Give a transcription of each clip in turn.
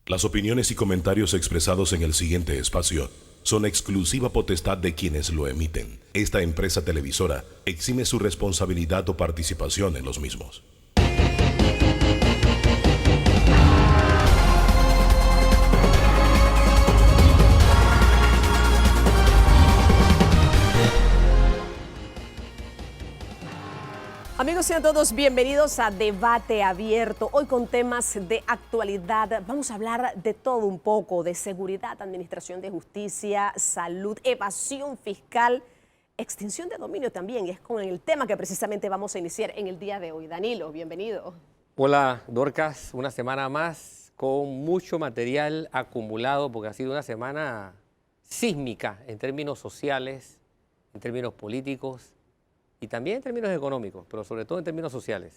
Las opiniones y comentarios expresados en el siguiente espacio son exclusiva potestad de quienes lo emiten. Esta empresa televisora exime su responsabilidad o participación en los mismos. Amigos, sean todos bienvenidos a Debate Abierto. Hoy con temas de actualidad. Vamos a hablar de todo un poco, de seguridad, administración de justicia, salud, evasión fiscal, extinción de dominio también. Y es con el tema que precisamente vamos a iniciar en el día de hoy. Danilo, bienvenido. Hola, Dorcas. Una semana más con mucho material acumulado porque ha sido una semana sísmica en términos sociales, en términos políticos, y también en términos económicos, pero sobre todo en términos sociales.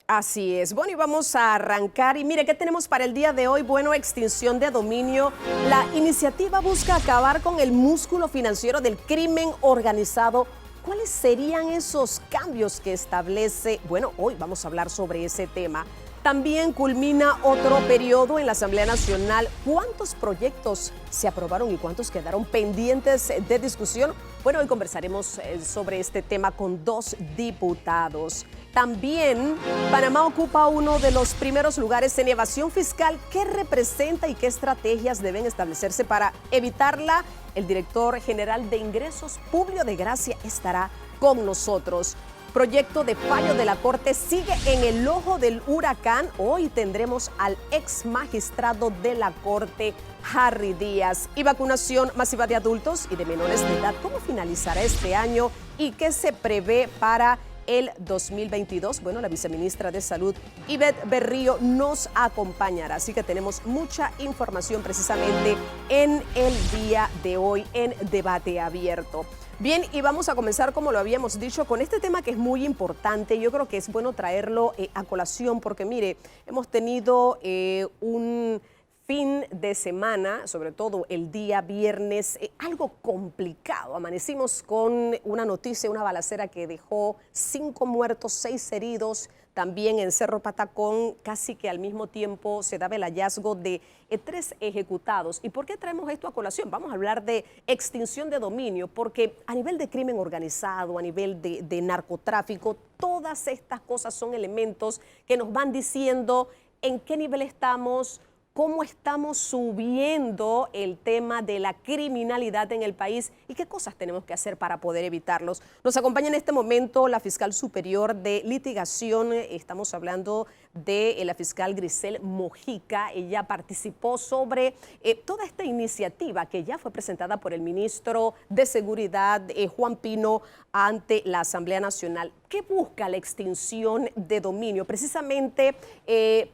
Así es. Bueno, y vamos a arrancar. Y mire, ¿qué tenemos para el día de hoy? Bueno, extinción de dominio. La iniciativa busca acabar con el músculo financiero del crimen organizado. ¿Cuáles serían esos cambios que establece? Bueno, hoy vamos a hablar sobre ese tema. También culmina otro periodo en la Asamblea Nacional. ¿Cuántos proyectos se aprobaron y cuántos quedaron pendientes de discusión? Bueno, hoy conversaremos sobre este tema con 2 diputados. También Panamá ocupa uno de los primeros lugares en evasión fiscal. ¿Qué representa y qué estrategias deben establecerse para evitarla? El director general de Ingresos, Publio de Gracia, estará con nosotros. Proyecto de fallo de la Corte sigue en el ojo del huracán. Hoy tendremos al ex magistrado de la Corte, Harry Díaz. Y vacunación masiva de adultos y de menores de edad. ¿Cómo finalizará este año y qué se prevé para el 2022? Bueno, la viceministra de Salud, Ivette Berrío, nos acompañará. Así que tenemos mucha información precisamente en el día de hoy en Debate Abierto. Bien, y vamos a comenzar, como lo habíamos dicho, con este tema que es muy importante. Yo creo que es bueno traerlo a colación porque, mire, hemos tenido un fin de semana, sobre todo el día viernes, algo complicado. Amanecimos con una noticia, una balacera que dejó 5 muertos, 6 heridos. También en Cerro Patacón, casi que al mismo tiempo se daba el hallazgo de 3 ejecutados. ¿Y por qué traemos esto a colación? Vamos a hablar de extinción de dominio, porque a nivel de crimen organizado, a nivel de narcotráfico, todas estas cosas son elementos que nos van diciendo en qué nivel estamos, cómo estamos subiendo el tema de la criminalidad en el país y qué cosas tenemos que hacer para poder evitarlos. Nos acompaña en este momento la fiscal superior de litigación. Estamos hablando de la fiscal Grisel Mojica. Ella participó sobre toda esta iniciativa que ya fue presentada por el ministro de Seguridad, Juan Pino, ante la Asamblea Nacional. ¿Qué busca la extinción de dominio? Precisamente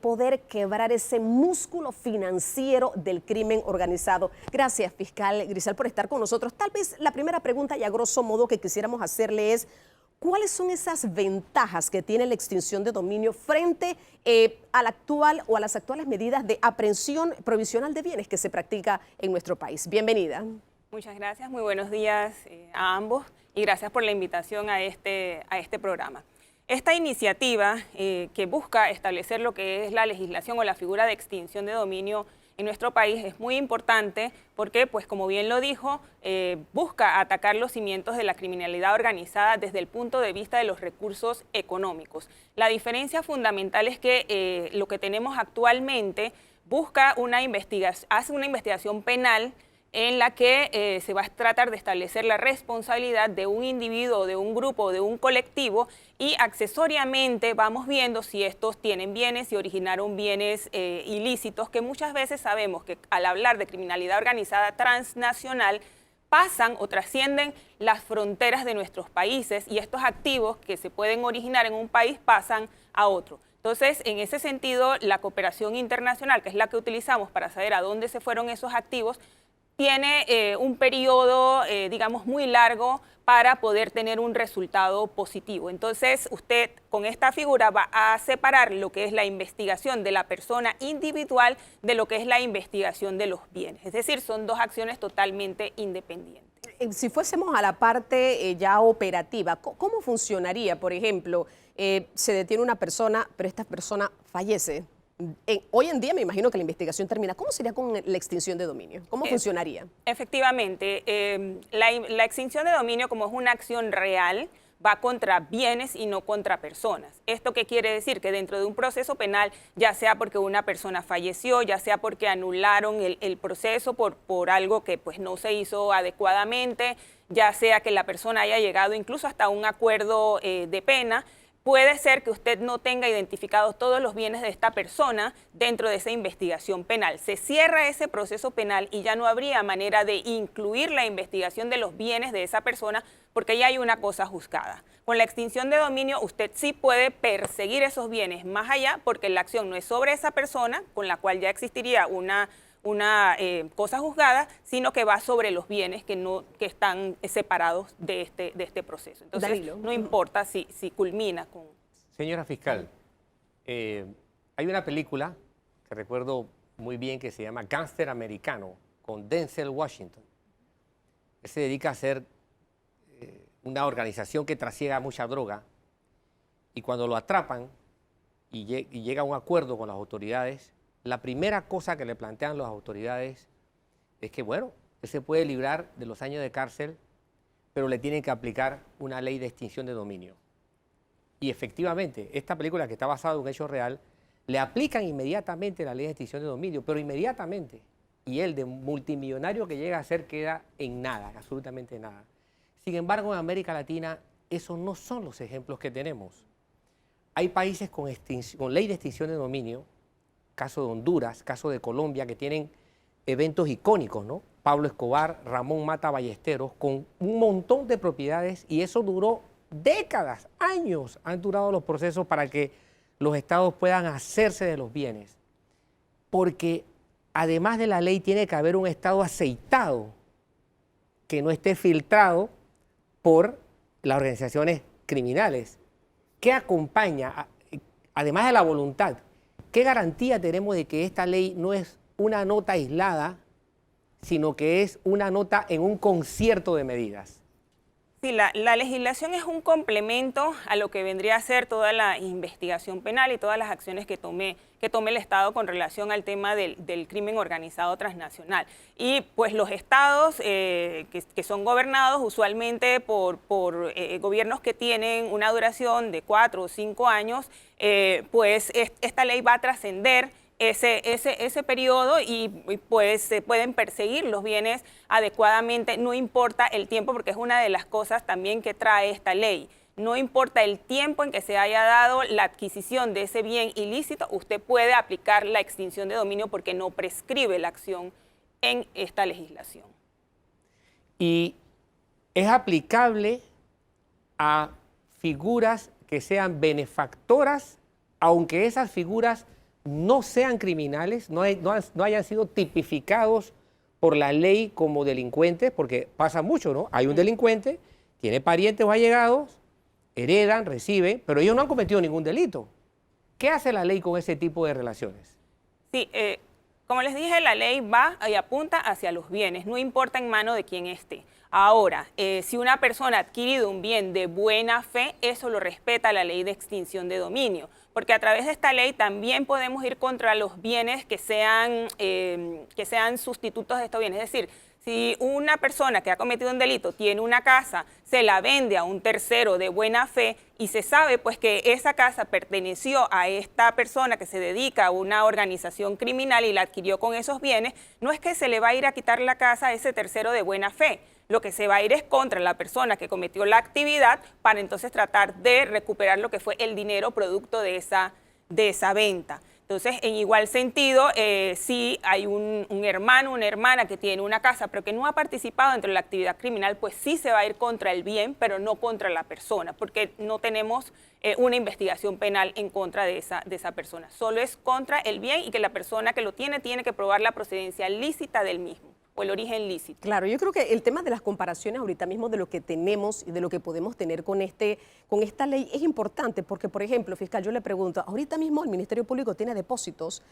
poder quebrar ese músculo financiero del crimen organizado. Gracias, fiscal Grisel, por estar con nosotros. Tal vez la primera pregunta y a grosso modo que quisiéramos hacerle es, ¿cuáles son esas ventajas que tiene la extinción de dominio frente a la actual o a las actuales medidas de aprehensión provisional de bienes que se practica en nuestro país? Bienvenida. Muchas gracias, muy buenos días a ambos y gracias por la invitación a este programa. Esta iniciativa que busca establecer lo que es la legislación o la figura de extinción de dominio en nuestro país es muy importante porque, pues como bien lo dijo, busca atacar los cimientos de la criminalidad organizada desde el punto de vista de los recursos económicos. La diferencia fundamental es que lo que tenemos actualmente busca hace una investigación penal en la que se va a tratar de establecer la responsabilidad de un individuo, de un grupo, de un colectivo y accesoriamente vamos viendo si estos tienen bienes, si originaron bienes ilícitos, que muchas veces sabemos que al hablar de criminalidad organizada transnacional pasan o trascienden las fronteras de nuestros países y estos activos que se pueden originar en un país pasan a otro. Entonces, en ese sentido, la cooperación internacional, que es la que utilizamos para saber a dónde se fueron esos activos, tiene un periodo, digamos, muy largo para poder tener un resultado positivo. Entonces, usted con esta figura va a separar lo que es la investigación de la persona individual de lo que es la investigación de los bienes. Es decir, son 2 acciones totalmente independientes. Si fuésemos a la parte ya operativa, ¿cómo funcionaría? Por ejemplo, se detiene una persona, pero esta persona fallece. hoy en día me imagino que la investigación termina. ¿Cómo sería con la extinción de dominio? ¿Cómo funcionaría? Efectivamente, la extinción de dominio, como es una acción real, va contra bienes y no contra personas. ¿Esto qué quiere decir? Que dentro de un proceso penal, ya sea porque una persona falleció, ya sea porque anularon el proceso por algo que pues, no se hizo adecuadamente, ya sea que la persona haya llegado incluso hasta un acuerdo de pena, puede ser que usted no tenga identificados todos los bienes de esta persona dentro de esa investigación penal. Se cierra ese proceso penal y ya no habría manera de incluir la investigación de los bienes de esa persona porque ya hay una cosa juzgada. Con la extinción de dominio usted sí puede perseguir esos bienes más allá porque la acción no es sobre esa persona con la cual ya existiría una cosa juzgada, sino que va sobre los bienes que están separados de este proceso. Entonces, Danilo. no importa si culmina con... Señora fiscal, hay una película que recuerdo muy bien que se llama Gángster Americano, con Denzel Washington. Él se dedica a hacer una organización que trasiega mucha droga y cuando lo atrapan y llega a un acuerdo con las autoridades, la primera cosa que le plantean las autoridades es que, bueno, él se puede librar de los años de cárcel, pero le tienen que aplicar una ley de extinción de dominio. Y efectivamente, esta película que está basada en un hecho real, le aplican inmediatamente la ley de extinción de dominio, pero inmediatamente. Y él, de multimillonario que llega a ser, queda en nada, absolutamente nada. Sin embargo, en América Latina, esos no son los ejemplos que tenemos. Hay países con ley de extinción de dominio, caso de Honduras, caso de Colombia, que tienen eventos icónicos, ¿no? Pablo Escobar, Ramón Mata Ballesteros, con un montón de propiedades y eso duró décadas, años han durado los procesos para que los estados puedan hacerse de los bienes. Porque además de la ley tiene que haber un estado aceitado que no esté filtrado por las organizaciones criminales. ¿Qué acompaña, además de la voluntad? ¿Qué garantía tenemos de que esta ley no es una nota aislada, sino que es una nota en un concierto de medidas? Sí, la legislación es un complemento a lo que vendría a ser toda la investigación penal y todas las acciones que tome el Estado con relación al tema del crimen organizado transnacional. Y pues los estados que son gobernados usualmente por gobiernos que tienen una duración de 4 o 5 años, pues esta ley va a trascender ese periodo y pues se pueden perseguir los bienes adecuadamente, no importa el tiempo, porque es una de las cosas también que trae esta ley. No importa el tiempo en que se haya dado la adquisición de ese bien ilícito, usted puede aplicar la extinción de dominio porque no prescribe la acción en esta legislación. Y es aplicable a figuras que sean benefactoras, aunque esas figuras no sean criminales, no hayan sido tipificados por la ley como delincuentes, porque pasa mucho, ¿no? Hay un delincuente, tiene parientes o allegados, heredan, reciben, pero ellos no han cometido ningún delito. ¿Qué hace la ley con ese tipo de relaciones? Sí, como les dije, la ley va y apunta hacia los bienes, no importa en mano de quién esté. Ahora, si una persona ha adquirido un bien de buena fe, eso lo respeta la ley de extinción de dominio, porque a través de esta ley también podemos ir contra los bienes que sean sustitutos de estos bienes. Es decir, si una persona que ha cometido un delito tiene una casa, se la vende a un tercero de buena fe y se sabe pues que esa casa perteneció a esta persona que se dedica a una organización criminal y la adquirió con esos bienes, no es que se le va a ir a quitar la casa a ese tercero de buena fe. Lo que se va a ir es contra la persona que cometió la actividad para entonces tratar de recuperar lo que fue el dinero producto de esa venta. Entonces, en igual sentido, si hay un hermano, una hermana que tiene una casa, pero que no ha participado dentro de la actividad criminal, pues sí se va a ir contra el bien, pero no contra la persona, porque no tenemos una investigación penal en contra de esa persona. Solo es contra el bien y que la persona que lo tiene que probar la procedencia lícita del mismo o el origen lícito. Claro, yo creo que el tema de las comparaciones ahorita mismo de lo que tenemos y de lo que podemos tener con esta ley es importante porque, por ejemplo, fiscal, yo le pregunto, ahorita mismo el Ministerio Público tiene depósitos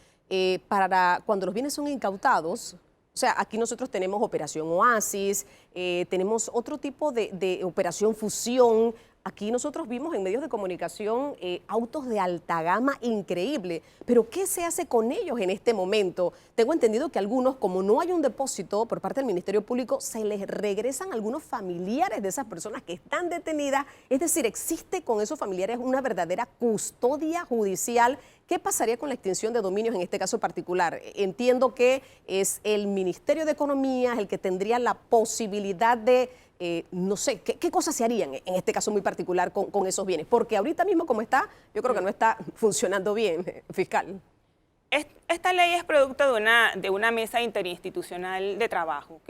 para cuando los bienes son incautados. O sea, aquí nosotros tenemos Operación Oasis, tenemos otro tipo de Operación Fusión. aquí nosotros vimos en medios de comunicación autos de alta gama increíble, pero ¿qué se hace con ellos en este momento? Tengo entendido que algunos, como no hay un depósito por parte del Ministerio Público, se les regresan a algunos familiares de esas personas que están detenidas. Es decir, existe con esos familiares una verdadera custodia judicial. ¿Qué pasaría con la extinción de dominios en este caso particular? Entiendo que es el Ministerio de Economía el que tendría la posibilidad de, no sé, ¿qué cosas se harían en este caso muy particular con esos bienes? Porque ahorita mismo como está, yo creo que no está funcionando bien, fiscal. Esta ley es producto de una mesa interinstitucional de trabajo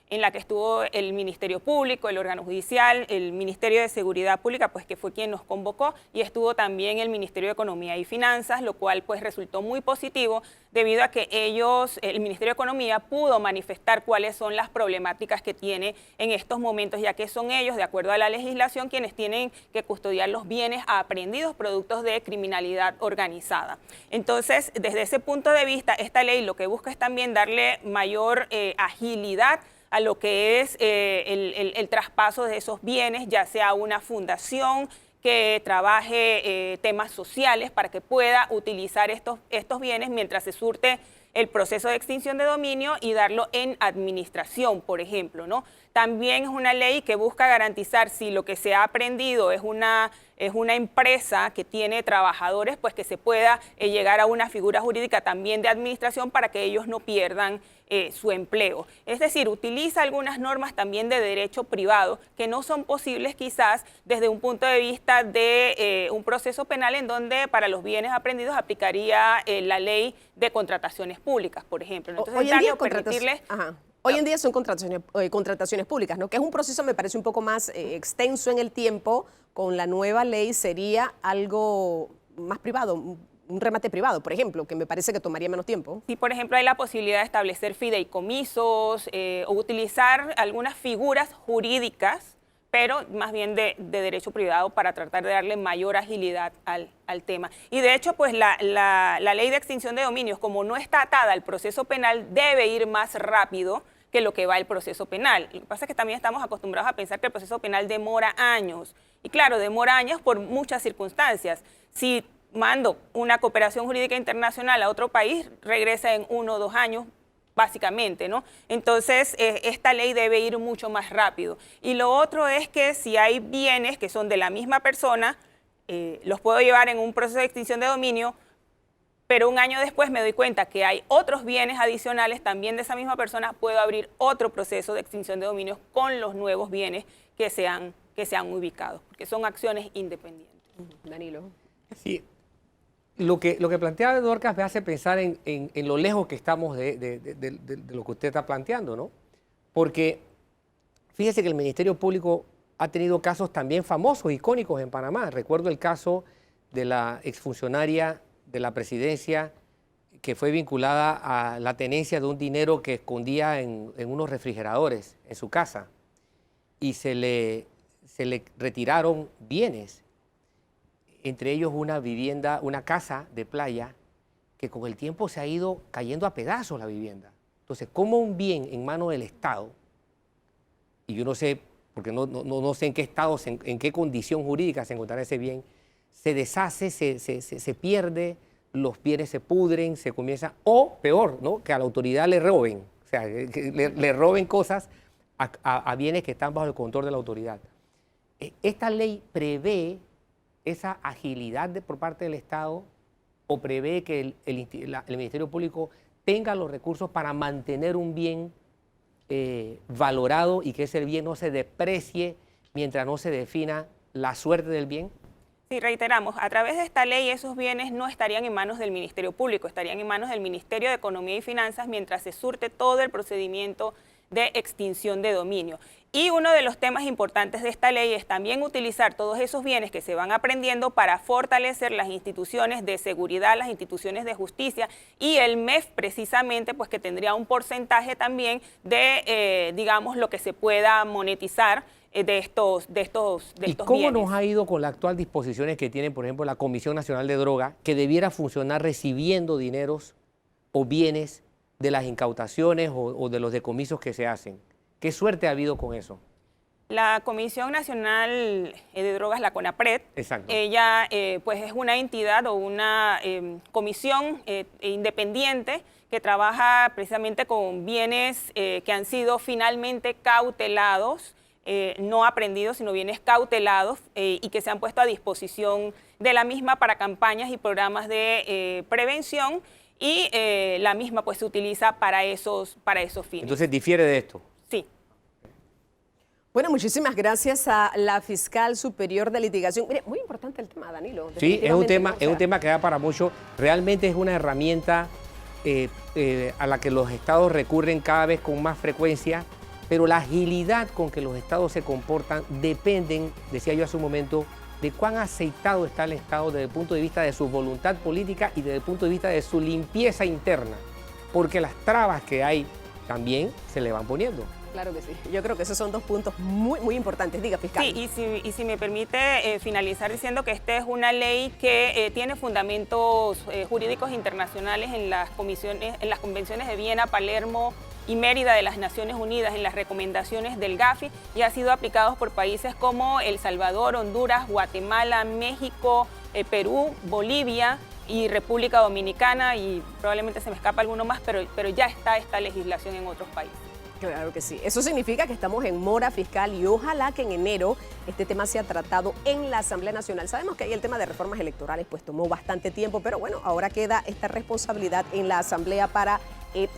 en la que estuvo el Ministerio Público, el órgano judicial, el Ministerio de Seguridad Pública, pues que fue quien nos convocó, y estuvo también el Ministerio de Economía y Finanzas, lo cual pues resultó muy positivo debido a que el Ministerio de Economía pudo manifestar cuáles son las problemáticas que tiene en estos momentos, ya que son ellos, de acuerdo a la legislación, quienes tienen que custodiar los bienes aprehendidos productos de criminalidad organizada. Entonces, desde ese punto de vista, esta ley lo que busca es también darle mayor agilidad a lo que es el traspaso de esos bienes, ya sea una fundación que trabaje temas sociales para que pueda utilizar estos bienes mientras se surte el proceso de extinción de dominio y darlo en administración, por ejemplo, ¿no? También es una ley que busca garantizar si lo que se ha aprendido es una empresa que tiene trabajadores, pues que se pueda llegar a una figura jurídica también de administración para que ellos no pierdan su empleo. Es decir, utiliza algunas normas también de derecho privado que no son posibles quizás desde un punto de vista de un proceso penal en donde para los bienes aprendidos aplicaría la ley de contrataciones públicas, por ejemplo. Entonces, hoy en día permitirles... Hoy en día son contrataciones públicas, ¿no? Que es un proceso, me parece, un poco más extenso en el tiempo. Con la nueva ley sería algo más privado, un remate privado, por ejemplo, que me parece que tomaría menos tiempo. Sí, por ejemplo, hay la posibilidad de establecer fideicomisos o utilizar algunas figuras jurídicas, pero más bien de derecho privado para tratar de darle mayor agilidad al tema. Y de hecho, pues la ley de extinción de dominios, como no está atada al proceso penal, debe ir más rápido que lo que va el proceso penal. Lo que pasa es que también estamos acostumbrados a pensar que el proceso penal demora años. Y claro, demora años por muchas circunstancias. Si mando una cooperación jurídica internacional a otro país, regresa en 1 o 2 años, básicamente, ¿no? Entonces, esta ley debe ir mucho más rápido. Y lo otro es que si hay bienes que son de la misma persona, los puedo llevar en un proceso de extinción de dominio, pero un año después me doy cuenta que hay otros bienes adicionales también de esa misma persona, puedo abrir otro proceso de extinción de dominios con los nuevos bienes que se han ubicado, porque son acciones independientes. Danilo. Sí. Lo que plantea Dorcas me hace pensar en lo lejos que estamos de lo que usted está planteando, ¿no? Porque fíjese que el Ministerio Público ha tenido casos también famosos, icónicos en Panamá. Recuerdo el caso de la exfuncionaria de la presidencia que fue vinculada a la tenencia de un dinero que escondía en unos refrigeradores en su casa y se le retiraron bienes, entre ellos una vivienda, una casa de playa que con el tiempo se ha ido cayendo a pedazos la vivienda. Entonces, ¿cómo un bien en manos del Estado, y yo no sé, porque no sé en qué estado, en qué condición jurídica se encontrará ese bien, se deshace, se pierde, los bienes se pudren, se comienza, o peor, ¿no? Que a la autoridad le roben, o sea, que le roben cosas a bienes que están bajo el control de la autoridad. Esta ley prevé esa agilidad por parte del Estado o prevé que el Ministerio Público tenga los recursos para mantener un bien valorado y que ese bien no se deprecie mientras no se defina la suerte del bien? Sí, reiteramos, a través de esta ley esos bienes no estarían en manos del Ministerio Público, estarían en manos del Ministerio de Economía y Finanzas mientras se surte todo el procedimiento de extinción de dominio. Y uno de los temas importantes de esta ley es también utilizar todos esos bienes que se van aprendiendo para fortalecer las instituciones de seguridad, las instituciones de justicia y el MEF precisamente, pues que tendría un porcentaje también de, digamos, lo que se pueda monetizar de estos ¿Y cómo bienes. nos ha ido con las actuales disposiciones que tiene, por ejemplo, la Comisión Nacional de Droga, que debiera funcionar recibiendo dineros o bienes de las incautaciones o de los decomisos que se hacen? ¿Qué suerte ha habido con eso? La Comisión Nacional de Drogas, la CONAPRED, Exacto. ella pues es una entidad o una comisión independiente que trabaja precisamente con bienes que han sido finalmente cautelados, no aprehendidos, sino bienes cautelados y que se han puesto a disposición de la misma para campañas y programas de prevención, y la misma pues se utiliza para esos fines. Entonces difiere de esto. Sí. Bueno, muchísimas gracias a la fiscal superior de litigación. Mire, muy importante el tema, Danilo. Sí, es un tema, definitivamente, ¿no? O sea, es un tema que da para mucho. Realmente es una herramienta a la que los estados recurren cada vez con más frecuencia, pero la agilidad con que los estados se comportan dependen, decía yo hace un momento, de cuán aceitado está el estado desde el punto de vista de su voluntad política y desde el punto de vista de su limpieza interna, porque las trabas que hay también se le van poniendo. Claro que sí. Yo creo que esos son dos puntos muy, muy importantes. Diga, fiscal. Sí, y si me permite finalizar diciendo que esta es una ley que tiene fundamentos jurídicos internacionales en las convenciones de Viena, Palermo y Mérida de las Naciones Unidas, en las recomendaciones del GAFI, y ha sido aplicado por países como El Salvador, Honduras, Guatemala, México, Perú, Bolivia y República Dominicana, y probablemente se me escapa alguno más, pero ya está esta legislación en otros países. Claro que sí. Eso significa que estamos en mora fiscal y ojalá que en enero este tema sea tratado en la Asamblea Nacional. Sabemos que ahí el tema de reformas electorales pues tomó bastante tiempo, pero bueno, ahora queda esta responsabilidad en la Asamblea para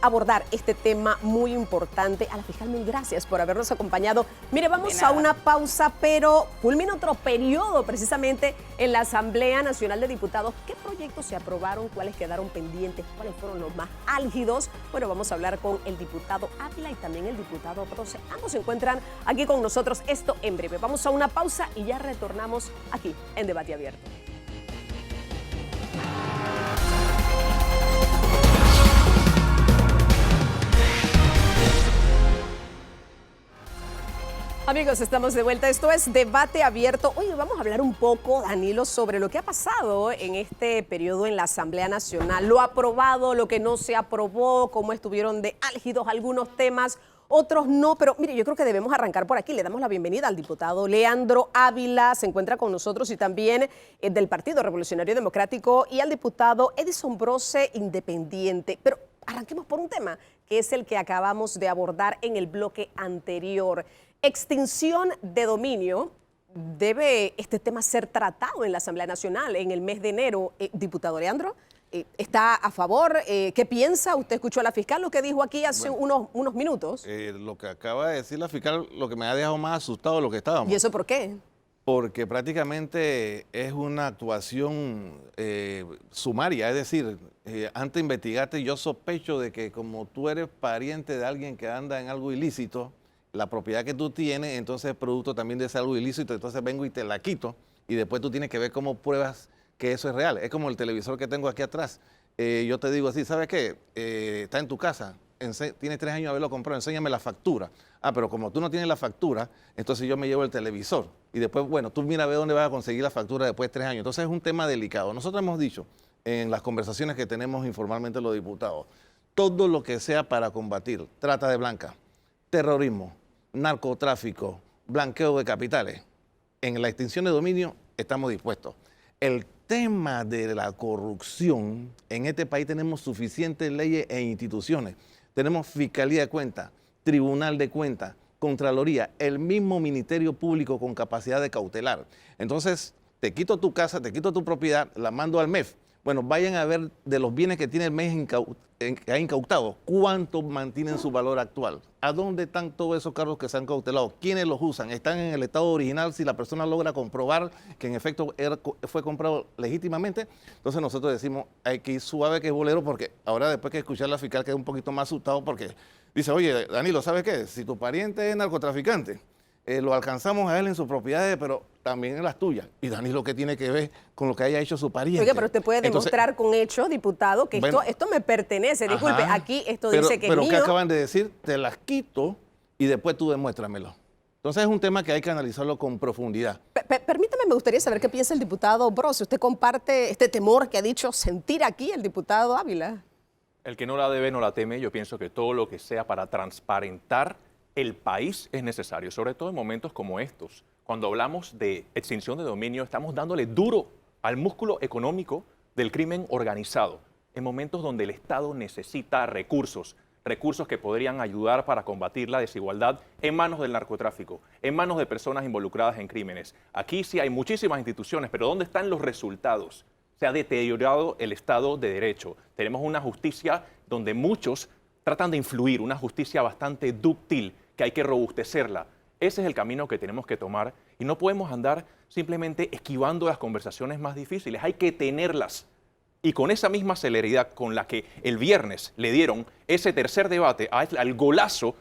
abordar este tema muy importante. A la fiscal, mil gracias por habernos acompañado. Mire, vamos a una pausa, pero culmina otro periodo precisamente en la Asamblea Nacional de Diputados. ¿Qué proyectos se aprobaron? ¿Cuáles quedaron pendientes? ¿Cuáles fueron los más álgidos? Bueno, vamos a hablar con el diputado Ávila y también el diputado Brose. Ambos se encuentran aquí con nosotros. Esto en breve. Vamos a una pausa y ya retornamos aquí en Debate Abierto. Amigos, estamos de vuelta. Esto es Debate Abierto. Hoy vamos a hablar un poco, Danilo, sobre lo que ha pasado en este periodo en la Asamblea Nacional. Lo aprobado, lo que no se aprobó, cómo estuvieron de álgidos algunos temas, otros no. Pero mire, yo creo que debemos arrancar por aquí. Le damos la bienvenida al diputado Leandro Ávila, se encuentra con nosotros, y también del Partido Revolucionario Democrático, y al diputado Edison Brose, independiente. Pero arranquemos por un tema que es el que acabamos de abordar en el bloque anterior. Extinción de dominio. ¿Debe este tema ser tratado en la Asamblea Nacional en el mes de enero? Diputado Leandro, ¿está a favor? ¿Qué piensa? Usted escuchó a la fiscal lo que dijo aquí hace unos minutos. Lo que acaba de decir la fiscal, lo que me ha dejado más asustado de lo que estábamos. ¿Y eso por qué? Porque prácticamente es una actuación sumaria, es decir, antes de investigarte, yo sospecho de que como tú eres pariente de alguien que anda en algo ilícito, la propiedad que tú tienes, entonces es producto también de ese algo ilícito, entonces vengo y te la quito, y después tú tienes que ver cómo pruebas que eso es real. Es como el televisor que tengo aquí atrás. Yo te digo así, ¿sabes qué? Está en tu casa, tienes 3 años de haberlo comprado, enséñame la factura. Ah, pero como tú no tienes la factura, entonces yo me llevo el televisor. Y después, bueno, tú mira a ver dónde vas a conseguir la factura después de 3 años. Entonces es un tema delicado. Nosotros hemos dicho en las conversaciones que tenemos informalmente los diputados, todo lo que sea para combatir trata de blanca, terrorismo, narcotráfico, blanqueo de capitales, en la extinción de dominio estamos dispuestos. El tema de la corrupción, en este país tenemos suficientes leyes e instituciones. Tenemos Fiscalía de Cuentas, Tribunal de Cuentas, Contraloría, el mismo Ministerio Público con capacidad de cautelar. Entonces, te quito tu casa, te quito tu propiedad, la mando al MEF. Bueno, vayan a ver de los bienes que tiene el MEF que ha incautado, cuánto mantienen su valor actual, a dónde están todos esos carros que se han cautelado, quiénes los usan, están en el estado original, si la persona logra comprobar que en efecto fue comprado legítimamente. Entonces nosotros decimos, hay que ir suave que es bolero, porque ahora después que escuchar a la fiscal queda un poquito más asustado, porque dice, oye, Danilo, ¿sabes qué? Si tu pariente es narcotraficante, lo alcanzamos a él en sus propiedades, pero también en las tuyas. Y Danilo, ¿qué tiene que ver con lo que haya hecho su pariente? Oiga, pero usted puede demostrar con hechos, diputado, que bueno, esto me pertenece. Disculpe, aquí esto dice que es mío. Pero ¿qué acaban de decir? Te las quito y después tú demuéstramelo. Entonces es un tema que hay que analizarlo con profundidad. Permítame, me gustaría saber qué piensa el diputado Brose. ¿Usted comparte este temor que ha dicho sentir aquí el diputado Ávila? El que no la debe no la teme. Yo pienso que todo lo que sea para transparentar el país es necesario, sobre todo en momentos como estos. Cuando hablamos de extinción de dominio, estamos dándole duro al músculo económico del crimen organizado, en momentos donde el Estado necesita recursos que podrían ayudar para combatir la desigualdad en manos del narcotráfico, en manos de personas involucradas en crímenes. Aquí sí hay muchísimas instituciones, pero ¿dónde están los resultados? Se ha deteriorado el Estado de Derecho. Tenemos una justicia donde muchos tratan de influir, una justicia bastante dúctil, que hay que robustecerla. Ese es el camino que tenemos que tomar y no podemos andar simplemente esquivando las conversaciones más difíciles. Hay que tenerlas. Y con esa misma celeridad con la que el viernes le dieron ese tercer debate al golazo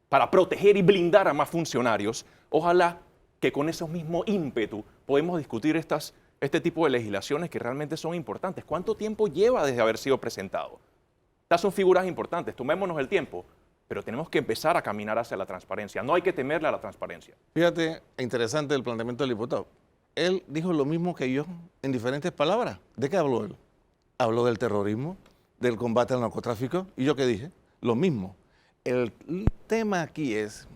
para proteger y blindar a más funcionarios, ojalá que con ese mismo ímpetu podemos discutir este tipo de legislaciones que realmente son importantes. ¿Cuánto tiempo lleva desde haber sido presentado? Estas son figuras importantes, tomémonos el tiempo, pero tenemos que empezar a caminar hacia la transparencia. No hay que temerle a la transparencia. Fíjate, interesante el planteamiento del diputado. Él dijo lo mismo que yo en diferentes palabras. ¿De qué habló él? Habló del terrorismo, del combate al narcotráfico, y yo qué dije, lo mismo. El tema aquí es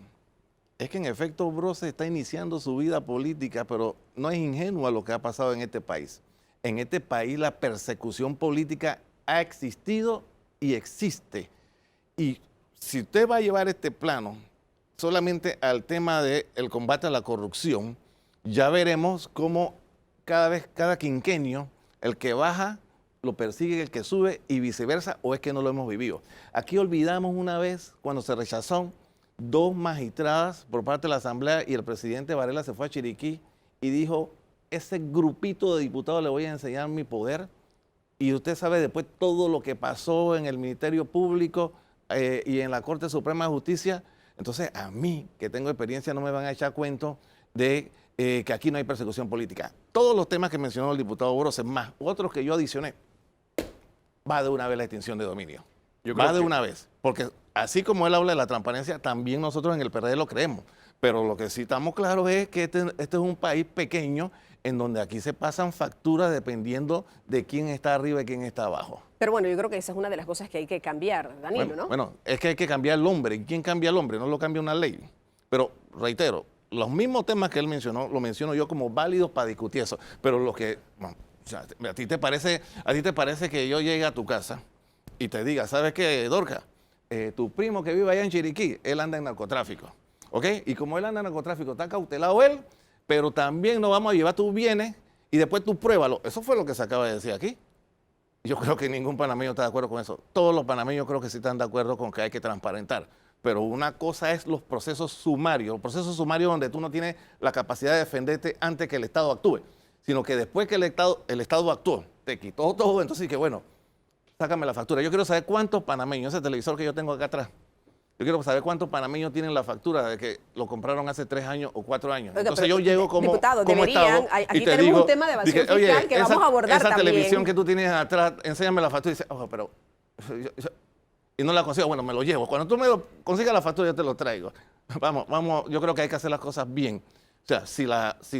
que en efecto Brose está iniciando su vida política, pero no es ingenuo a lo que ha pasado en este país. En este país la persecución política ha existido y existe. Y si usted va a llevar este plano solamente al tema del combate a la corrupción, ya veremos cómo cada quinquenio, el que baja lo persigue el que sube y viceversa, o es que no lo hemos vivido. Aquí olvidamos una vez cuando se rechazó 2 magistradas por parte de la Asamblea y el presidente Varela se fue a Chiriquí y dijo, ese grupito de diputados le voy a enseñar mi poder. Y usted sabe después todo lo que pasó en el Ministerio Público y en la Corte Suprema de Justicia. Entonces, a mí, que tengo experiencia, no me van a echar cuento de que aquí no hay persecución política. Todos los temas que mencionó el diputado Brose, más otros que yo adicioné, va de una vez la extinción de dominio. Va de una vez. Porque así como él habla de la transparencia, también nosotros en el PRD lo creemos. Pero lo que sí estamos claros es que este es un país pequeño en donde aquí se pasan facturas dependiendo de quién está arriba y quién está abajo. Pero bueno, yo creo que esa es una de las cosas que hay que cambiar, Danilo, ¿no? Bueno, es que hay que cambiar el hombre. ¿Y quién cambia al hombre? No lo cambia una ley. Pero, reitero, los mismos temas que él mencionó, lo menciono yo como válidos para discutir eso. Pero lo que, bueno, o sea, ¿a ti te parece que yo llegue a tu casa y te diga, ¿sabes qué, Dorca? Tu primo que vive allá en Chiriquí, él anda en narcotráfico, ¿ok? Y como él anda en narcotráfico, está cautelado él, pero también nos vamos a llevar tus bienes y después tú pruébalo. Eso fue lo que se acaba de decir aquí. Yo creo que ningún panameño está de acuerdo con eso. Todos los panameños creo que sí están de acuerdo con que hay que transparentar. Pero una cosa es los procesos sumarios donde tú no tienes la capacidad de defenderte antes que el Estado actúe, sino que después que el Estado actuó, te quitó todo, entonces que bueno, sácame la factura. Yo quiero saber cuántos panameños, ese televisor que yo tengo acá atrás, yo quiero saber cuántos panameños tienen la factura de que lo compraron hace 3 años o 4 años. Oiga, entonces yo llego como diputado, como deberían, Estado aquí y te tenemos digo, un tema de evasión oye, fiscal que vamos a abordar esa también. televisión que tú tienes atrás, enséñame la factura y dice, ojo, pero y no la consigo, bueno, me lo llevo. Cuando tú me consigas la factura, yo te lo traigo. Vamos, yo creo que hay que hacer las cosas bien. O sea, si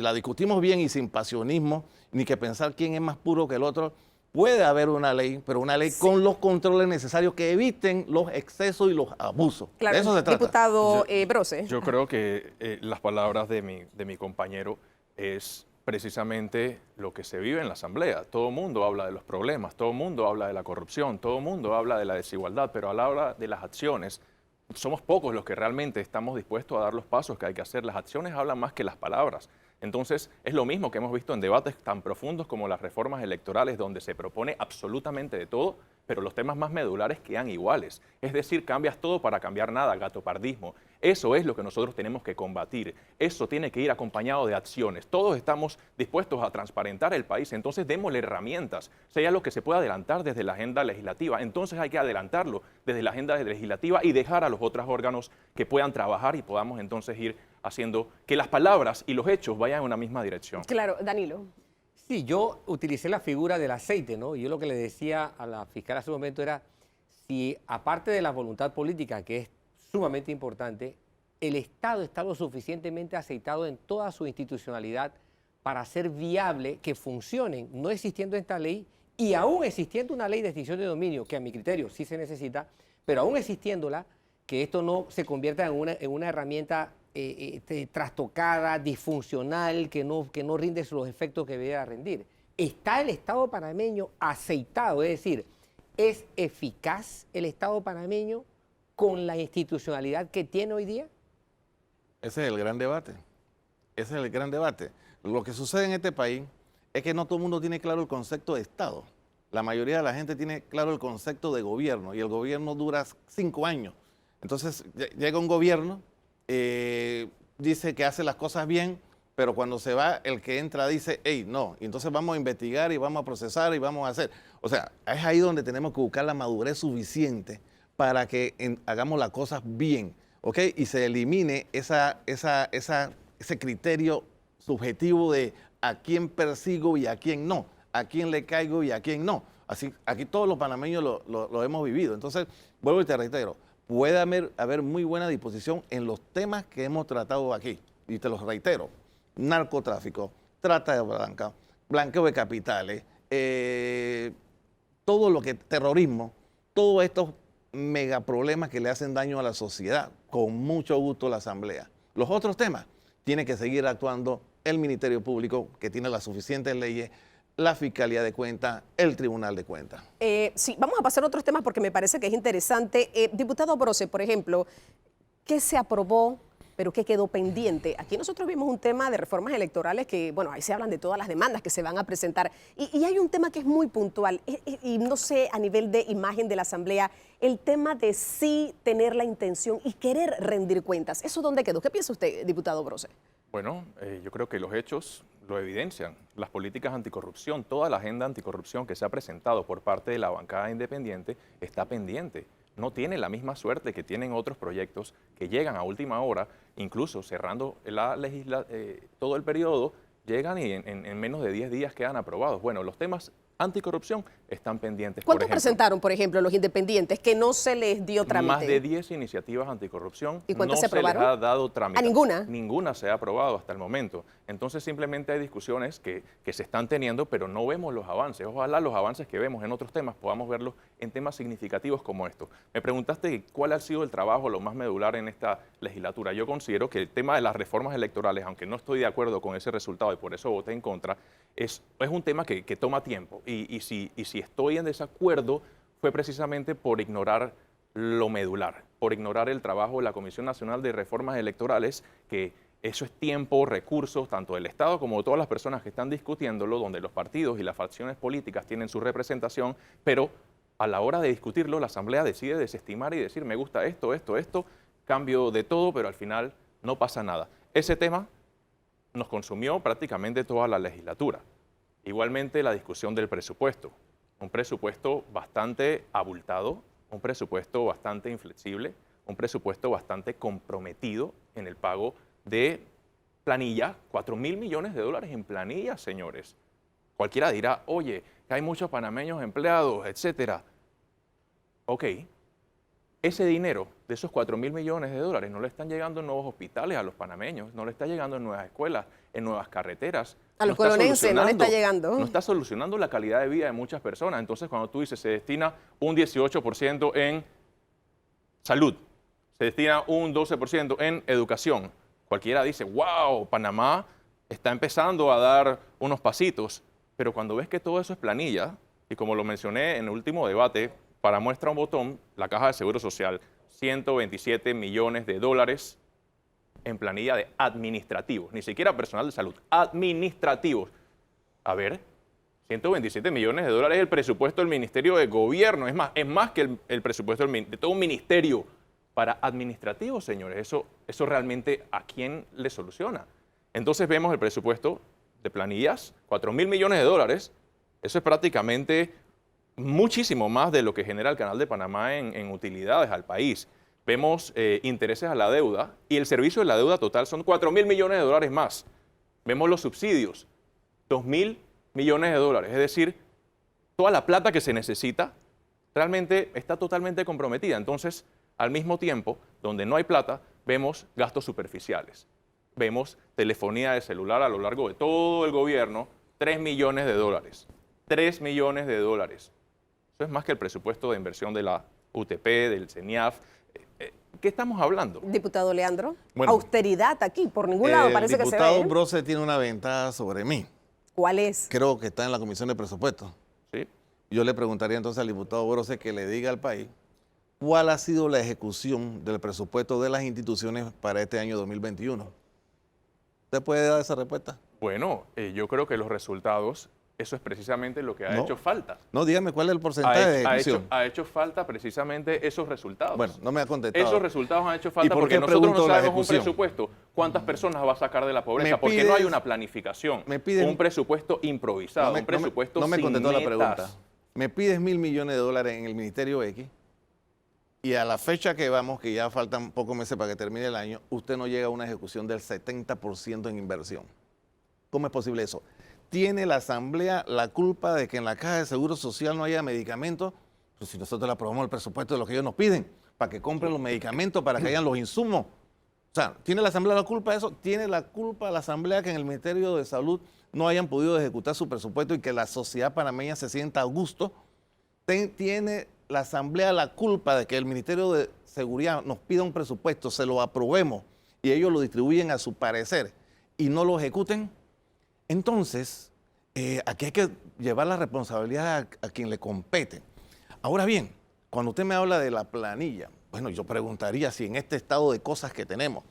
la discutimos bien y sin pasionismo, ni que pensar quién es más puro que el otro, puede haber una ley, pero una ley con los controles necesarios que eviten los excesos y los abusos. Claro, de eso se trata. Diputado Brose. Yo creo que las palabras de mi compañero es precisamente lo que se vive en la Asamblea. Todo el mundo habla de los problemas, todo el mundo habla de la corrupción, todo el mundo habla de la desigualdad, pero a la hora de las acciones, somos pocos los que realmente estamos dispuestos a dar los pasos que hay que hacer. Las acciones hablan más que las palabras. Entonces, es lo mismo que hemos visto en debates tan profundos como las reformas electorales, donde se propone absolutamente de todo, pero los temas más medulares quedan iguales. Es decir, cambias todo para cambiar nada, gatopardismo. Eso es lo que nosotros tenemos que combatir. Eso tiene que ir acompañado de acciones. Todos estamos dispuestos a transparentar el país, entonces démosle herramientas. Sea lo que se pueda adelantar desde la agenda legislativa, entonces hay que adelantarlo desde la agenda legislativa y dejar a los otros órganos que puedan trabajar y podamos entonces ir haciendo que las palabras y los hechos vayan en una misma dirección. Claro, Danilo. Sí, yo utilicé la figura del aceite, ¿no? Yo lo que le decía a la fiscal hace un momento era, si aparte de la voluntad política, que es sumamente importante, el Estado está lo suficientemente aceitado en toda su institucionalidad para hacer viable que funcionen, no existiendo esta ley y aún existiendo una ley de extinción de dominio, que a mi criterio sí se necesita, pero aún existiéndola, que esto no se convierta en una herramienta trastocada, disfuncional, que no rinde los efectos que debería rendir. ¿Está el Estado panameño aceitado? Es decir, ¿es eficaz el Estado panameño con la institucionalidad que tiene hoy día? Ese es el gran debate. Ese es el gran debate. Lo que sucede en este país es que no todo el mundo tiene claro el concepto de Estado. La mayoría de la gente tiene claro el concepto de gobierno y el gobierno dura 5 años. Entonces llega un gobierno, dice que hace las cosas bien, pero cuando se va, el que entra dice, hey, no, y entonces vamos a investigar y vamos a procesar y vamos a hacer. O sea, es ahí donde tenemos que buscar la madurez suficiente para que hagamos las cosas bien, ¿ok? Y se elimine ese criterio subjetivo de a quién persigo y a quién no, a quién le caigo y a quién no. Así, aquí todos los panameños lo hemos vivido. Entonces, vuelvo y te reitero, puede haber muy buena disposición en los temas que hemos tratado aquí. Y te los reitero, narcotráfico, trata de blancas, blanqueo de capitales, todo lo que, terrorismo, todos estos megaproblemas que le hacen daño a la sociedad. Con mucho gusto la Asamblea. Los otros temas, tiene que seguir actuando el Ministerio Público, que tiene las suficientes leyes, la Fiscalía de Cuentas, el Tribunal de Cuentas. Sí, vamos a pasar a otros temas porque me parece que es interesante. Diputado Brose, por ejemplo, ¿qué se aprobó, pero qué quedó pendiente? Aquí nosotros vimos un tema de reformas electorales que, bueno, ahí se hablan de todas las demandas que se van a presentar. Y hay un tema que es muy puntual, y no sé, a nivel de imagen de la Asamblea, el tema de sí tener la intención y querer rendir cuentas. ¿Eso dónde quedó? ¿Qué piensa usted, diputado Brose? Bueno, yo creo que los hechos lo evidencian. Las políticas anticorrupción, toda la agenda anticorrupción que se ha presentado por parte de la bancada independiente está pendiente. No tiene la misma suerte que tienen otros proyectos que llegan a última hora, incluso cerrando todo el periodo, llegan y en menos de 10 días quedan aprobados. Bueno, los temas anticorrupción están pendientes. ¿Cuántos presentaron, por ejemplo, los independientes que no se les dio trámite? Más de 10 iniciativas anticorrupción. ¿Y cuántas no se aprobaron? Se les ha dado trámite. ¿A ninguna? Ninguna se ha aprobado hasta el momento. Entonces simplemente hay discusiones que se están teniendo, pero no vemos los avances. Ojalá los avances que vemos en otros temas podamos verlos en temas significativos como estos. Me preguntaste cuál ha sido el trabajo lo más medular en esta legislatura. Yo considero que el tema de las reformas electorales, aunque no estoy de acuerdo con ese resultado y por eso voté en contra, es un tema que toma tiempo. Y si estoy en desacuerdo, fue precisamente por ignorar lo medular, por ignorar el trabajo de la Comisión Nacional de Reformas Electorales, que eso es tiempo, recursos, tanto del Estado como de todas las personas que están discutiéndolo, donde los partidos y las facciones políticas tienen su representación, pero a la hora de discutirlo, la Asamblea decide desestimar y decir, me gusta esto, cambio de todo, pero al final no pasa nada. Ese tema nos consumió prácticamente toda la legislatura. Igualmente la discusión del presupuesto. Un presupuesto bastante abultado, un presupuesto bastante inflexible, un presupuesto bastante comprometido en el pago de planilla, 4.000 millones de dólares en planilla, señores. Cualquiera dirá, oye, que hay muchos panameños empleados, etcétera. Ok, ese dinero de esos 4.000 millones de dólares no le están llegando en nuevos hospitales a los panameños, no le está llegando en nuevas escuelas, en nuevas carreteras. A los colonenses no le está llegando. No está solucionando la calidad de vida de muchas personas. Entonces, cuando tú dices se destina un 18% en salud, se destina un 12% en educación, cualquiera dice, wow, Panamá está empezando a dar unos pasitos. Pero cuando ves que todo eso es planilla, y como lo mencioné en el último debate, para muestra un botón, la Caja de Seguro Social, 127 millones de dólares en planilla de administrativos, ni siquiera personal de salud, administrativos. A ver, 127 millones de dólares es el presupuesto del Ministerio de Gobierno, es más que el presupuesto de todo un ministerio para administrativos, señores. Eso realmente, ¿a quién le soluciona? Entonces vemos el presupuesto de planillas, 4.000 millones de dólares, eso es prácticamente muchísimo más de lo que genera el Canal de Panamá en utilidades al país. Vemos intereses a la deuda y el servicio de la deuda total son 4.000 millones de dólares más. Vemos los subsidios, 2.000 millones de dólares. Es decir, toda la plata que se necesita realmente está totalmente comprometida. Entonces, al mismo tiempo, donde no hay plata, vemos gastos superficiales. Vemos telefonía de celular a lo largo de todo el gobierno, 3 millones de dólares. 3 millones de dólares. Eso es más que el presupuesto de inversión de la UTP, del CENIAF. ¿qué estamos hablando? Diputado Leandro, Bueno, austeridad aquí, por ningún lado parece que se ve. El diputado Brose tiene una ventaja sobre mí. ¿Cuál es? Creo que está en la Comisión de Presupuestos. ¿Sí? Yo le preguntaría entonces al diputado Brose que le diga al país cuál ha sido la ejecución del presupuesto de las instituciones para este año 2021. ¿Usted puede dar esa respuesta? Bueno, yo creo que los resultados, eso es precisamente lo que ha hecho falta. No, dígame cuál es el porcentaje de ejecución. Ha hecho falta precisamente esos resultados. Bueno, no me ha contestado. Esos resultados han hecho ¿Y falta por porque qué nosotros no pregunto la sabemos un ejecución? presupuesto. ¿Cuántas personas va a sacar de la pobreza? Me Porque no hay pides- una planificación. me pides- un presupuesto improvisado, un presupuesto no me sin contestó la metas. pregunta. Me pides $1.000 millones en el Ministerio X y a la fecha que vamos, que ya faltan pocos meses para que termine el año, usted no llega a una ejecución del 70% en inversión. ¿Cómo es posible eso? ¿Tiene la Asamblea la culpa de que en la Caja de Seguro Social no haya medicamentos? Pues si nosotros le aprobamos el presupuesto de lo que ellos nos piden, para que compren los medicamentos, para que hayan los insumos. O sea, ¿tiene la Asamblea la culpa de eso? ¿Tiene la culpa la Asamblea que en el Ministerio de Salud no hayan podido ejecutar su presupuesto y que la sociedad panameña se sienta a gusto? ¿Tiene la Asamblea la culpa de que el Ministerio de Seguridad nos pida un presupuesto, se lo aprobemos y ellos lo distribuyen a su parecer y no lo ejecuten? Entonces, aquí hay que llevar la responsabilidad a quien le compete. Ahora bien, cuando usted me habla de la planilla, bueno, yo preguntaría si en este estado de cosas que tenemos,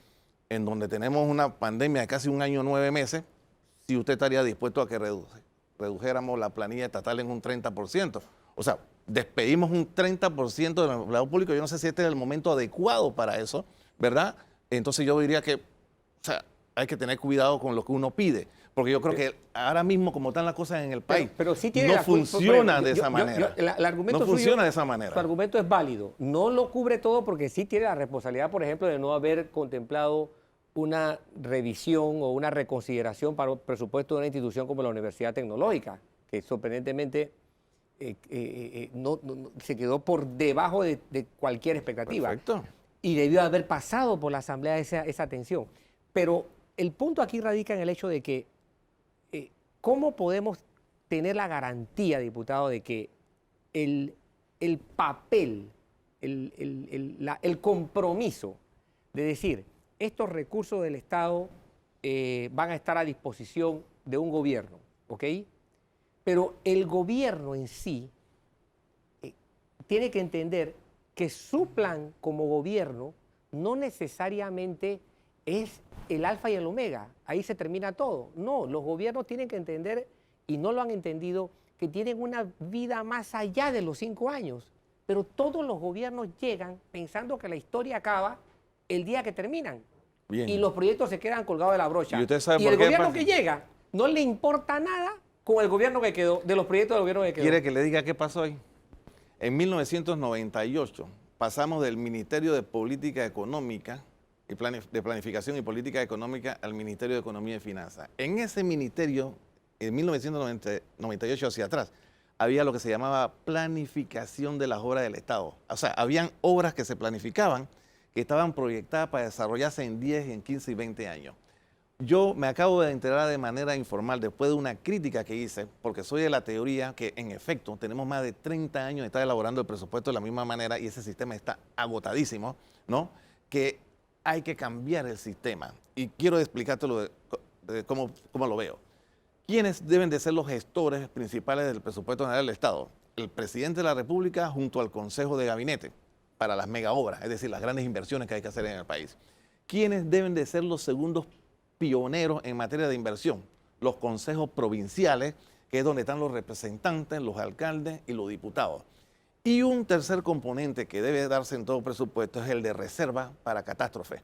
en donde tenemos una pandemia de casi 1 año 9 meses, si usted estaría dispuesto a que redujéramos la planilla estatal en un 30%. O sea, despedimos un 30% del empleado público. Yo no sé si este es el momento adecuado para eso, ¿verdad? Entonces yo diría que, o sea, hay que tener cuidado con lo que uno pide. Porque yo creo que ahora mismo, como están las cosas en el país, Pero sí tiene no la culpa, funciona de yo- esa yo- manera. el argumento no suyo- funciona de esa manera. Su argumento es válido. No lo cubre todo porque sí tiene la responsabilidad, por ejemplo, de no haber contemplado una revisión o una reconsideración para un presupuesto de una institución como la Universidad Tecnológica, que sorprendentemente se quedó por debajo de cualquier expectativa. Perfecto. Y debió haber pasado por la Asamblea esa tensión. Pero el punto aquí radica en el hecho de que ¿cómo podemos tener la garantía, diputado, de que el papel, el compromiso de decir estos recursos del Estado van a estar a disposición de un gobierno, ¿ok? Pero el gobierno en sí tiene que entender que su plan como gobierno no necesariamente es el alfa y el omega, ahí se termina todo. No, los gobiernos tienen que entender, y no lo han entendido, que tienen una vida más allá de los 5 años. Pero todos los gobiernos llegan pensando que la historia acaba el día que terminan. Bien. Y los proyectos se quedan colgados de la brocha. ¿Y usted sabe Y por el qué gobierno pasa? que llega no le importa nada con el gobierno que quedó, de los proyectos del gobierno que quedó. ¿Quiere que le diga qué pasó ahí? En 1998 pasamos del Ministerio de Política Económica, de Planificación y Política Económica al Ministerio de Economía y Finanzas. En ese ministerio, en 1998 hacia atrás, había lo que se llamaba planificación de las obras del Estado. O sea, habían obras que se planificaban, que estaban proyectadas para desarrollarse en 10, en 15 y 20 años. Yo me acabo de enterar de manera informal, después de una crítica que hice, porque soy de la teoría que, en efecto, tenemos más de 30 años de estar elaborando el presupuesto de la misma manera y ese sistema está agotadísimo, ¿no? Que hay que cambiar el sistema. Y quiero explicártelo de cómo lo veo. ¿Quiénes deben de ser los gestores principales del presupuesto general del Estado? El presidente de la República junto al Consejo de Gabinete para las mega obras, es decir, las grandes inversiones que hay que hacer en el país. ¿Quiénes deben de ser los segundos pioneros en materia de inversión? Los consejos provinciales, que es donde están los representantes, los alcaldes y los diputados. Y un tercer componente que debe darse en todo presupuesto es el de reserva para catástrofes.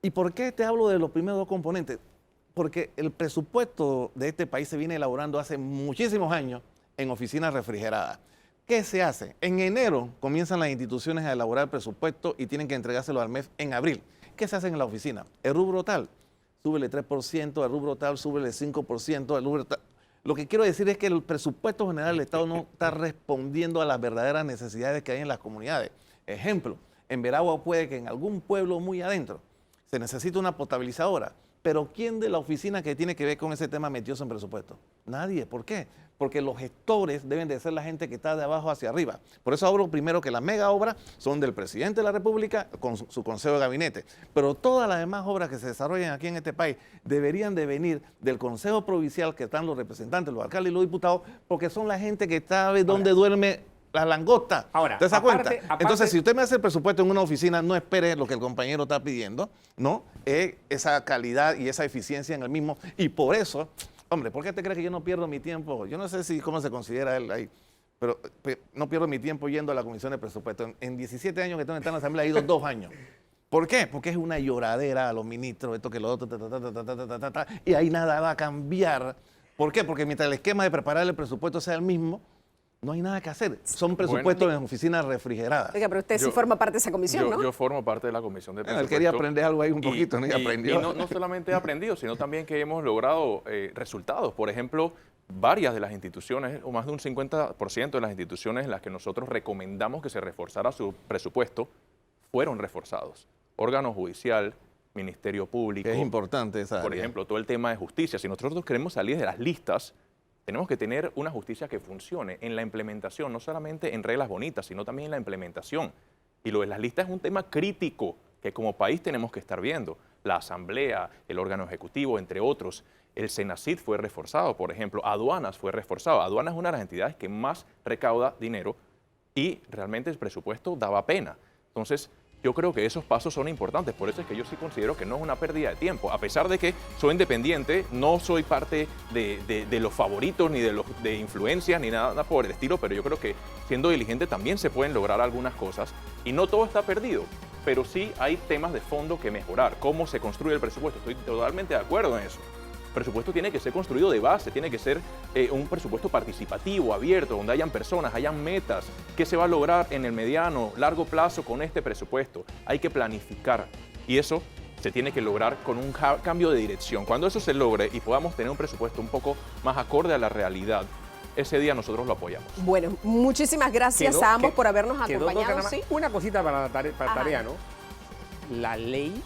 ¿Y por qué te hablo de los primeros dos componentes? Porque el presupuesto de este país se viene elaborando hace muchísimos años en oficinas refrigeradas. ¿Qué se hace? En enero comienzan las instituciones a elaborar el presupuesto y tienen que entregárselo al MEF en abril. ¿Qué se hace en la oficina? El rubro tal, súbele 3%, el rubro tal, súbele 5%, el rubro tal. Lo que quiero decir es que el presupuesto general del Estado no está respondiendo a las verdaderas necesidades que hay en las comunidades. Ejemplo, en Veragua puede que en algún pueblo muy adentro se necesite una potabilizadora, pero ¿quién de la oficina que tiene que ver con ese tema metióse en presupuesto? Nadie. ¿Por qué? Porque los gestores deben de ser la gente que está de abajo hacia arriba. Por eso hablo primero que las mega obras son del presidente de la República con su consejo de gabinete. Pero todas las demás obras que se desarrollan aquí en este país deberían de venir del consejo provincial, que están los representantes, los alcaldes y los diputados, porque son la gente que sabe dónde duerme la langosta. Ahora, ¿Te das cuenta? aparte- Entonces, si usted me hace el presupuesto en una oficina, no espere lo que el compañero está pidiendo, ¿no? Esa calidad y esa eficiencia en el mismo. Y por eso... Hombre, ¿por qué te crees que yo no pierdo mi tiempo? Yo no sé cómo se considera él ahí, pero no pierdo mi tiempo yendo a la comisión de presupuesto. En 17 años que tengo en esta asamblea he ido 2 años. ¿Por qué? Porque es una lloradera a los ministros, esto que lo otro, y ahí nada va a cambiar. ¿Por qué? Porque mientras el esquema de preparar el presupuesto sea el mismo, no hay nada que hacer. Son presupuestos en oficinas refrigeradas. Oiga, pero usted sí forma parte de esa comisión, ¿no? Yo formo parte de la comisión de Él presupuesto. quería aprender algo ahí un poquito, ¿no? Y aprendió. Y no solamente he aprendido, sino también que hemos logrado resultados. Por ejemplo, varias de las instituciones, o más de un 50% de las instituciones en las que nosotros recomendamos que se reforzara su presupuesto, fueron reforzados. Órgano judicial, Ministerio Público. Es importante esa Por área. ejemplo, todo el tema de justicia. Si nosotros queremos salir de las listas, tenemos que tener una justicia que funcione en la implementación, no solamente en reglas bonitas, sino también en la implementación. Y lo de las listas es un tema crítico que como país tenemos que estar viendo. La Asamblea, el órgano ejecutivo, entre otros. El Senacid fue reforzado, por ejemplo. Aduanas fue reforzado. Aduanas es una de las entidades que más recauda dinero y realmente el presupuesto daba pena. Entonces, yo creo que esos pasos son importantes, por eso es que yo sí considero que no es una pérdida de tiempo. A pesar de que soy independiente, no soy parte de los favoritos, ni de influencias, ni nada por el estilo, pero yo creo que siendo diligente también se pueden lograr algunas cosas y no todo está perdido, pero sí hay temas de fondo que mejorar. ¿Cómo se construye el presupuesto? Estoy totalmente de acuerdo en eso. El presupuesto tiene que ser construido de base, tiene que ser un presupuesto participativo, abierto, donde hayan personas, hayan metas. ¿Qué se va a lograr en el mediano, largo plazo con este presupuesto? Hay que planificar y eso se tiene que lograr con un cambio de dirección. Cuando eso se logre y podamos tener un presupuesto un poco más acorde a la realidad, ese día nosotros lo apoyamos. Bueno, muchísimas gracias a ambos por habernos Quedó, acompañado. nada más ¿Sí? una cosita para la Ajá. tarea, ¿no? La ley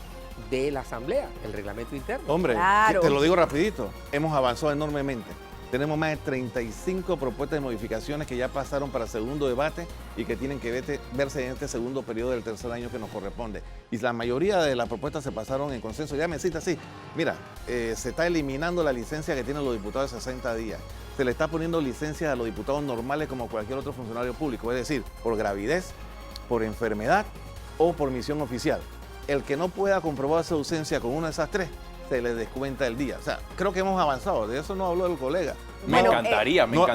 de la Asamblea, el reglamento interno. Hombre, Claro. te lo digo rapidito, hemos avanzado enormemente. Tenemos más de 35 propuestas de modificaciones que ya pasaron para segundo debate y que tienen que verse en este segundo periodo del tercer año que nos corresponde. Y la mayoría de las propuestas se pasaron en consenso. Ya me cita así, mira, se está eliminando la licencia que tienen los diputados de 60 días. Se le está poniendo licencias a los diputados normales como cualquier otro funcionario público, es decir, por gravidez, por enfermedad o por misión oficial. El que no pueda comprobar su ausencia con una de esas 3, se le descuenta el día. O sea, creo que hemos avanzado, de eso no habló el colega. Me Bueno, encantaría no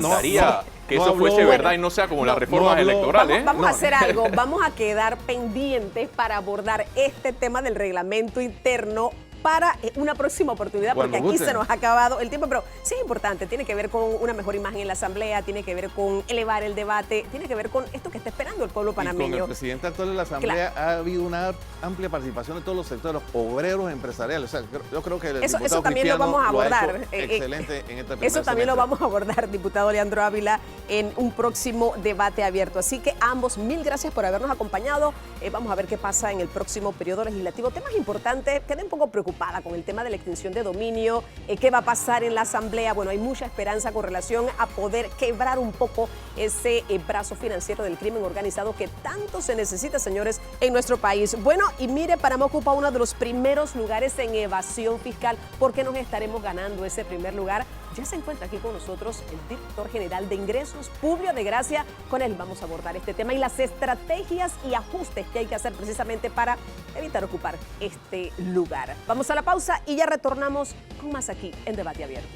que eso habló- fuese verdad y bueno, no sea como no, las reformas no habló- electorales. Vamos a hacer algo, vamos a quedar pendientes para abordar este tema del reglamento interno para una próxima oportunidad, porque Cuando aquí guste. se nos ha acabado el tiempo, pero sí es importante, tiene que ver con una mejor imagen en la Asamblea, tiene que ver con elevar el debate, tiene que ver con esto que está esperando el pueblo Y con panameño. el presidente actual de la Asamblea ha habido una amplia participación de todos los sectores, obreros, empresariales. O sea, yo creo que el Eso diputado también lo Cristiano vamos a lo ha abordar. hecho excelente en este primer Eso también lo semestre. vamos a abordar, diputado Leandro Ávila, en un próximo debate abierto. Así que a ambos, mil gracias por habernos acompañado. Vamos a ver qué pasa en el próximo periodo legislativo. Temas importantes, quedé un poco preocupada con el tema de la extinción de dominio, qué va a pasar en la Asamblea. Bueno, hay mucha esperanza con relación a poder quebrar un poco ese brazo financiero del crimen organizado que tanto se necesita, señores, en nuestro país. Bueno, y mire, Panamá ocupa uno de los primeros lugares en evasión fiscal. ¿Por qué nos estaremos ganando ese primer lugar? Ya se encuentra aquí con nosotros el director general de Ingresos, Publio de Gracia. Con él vamos a abordar este tema y las estrategias y ajustes que hay que hacer precisamente para evitar ocupar este lugar. Vamos a la pausa y ya retornamos con más aquí en Debate Abierto.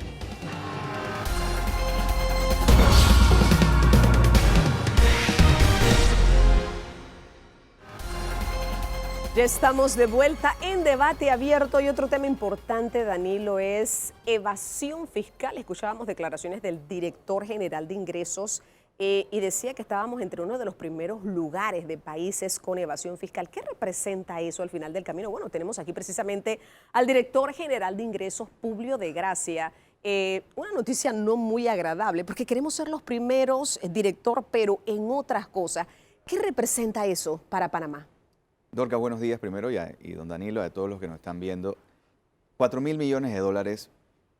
Ya estamos de vuelta en Debate Abierto y otro tema importante, Danilo, es evasión fiscal. Escuchábamos declaraciones del director general de Ingresos y decía que estábamos entre uno de los primeros lugares de países con evasión fiscal. ¿Qué representa eso al final del camino? Bueno, tenemos aquí precisamente al director general de Ingresos, Publio de Gracia. Una noticia no muy agradable porque queremos ser los primeros, director, pero en otras cosas. ¿Qué representa eso para Panamá? Dorca, buenos días primero y don Danilo, a todos los que nos están viendo. $4.000 millones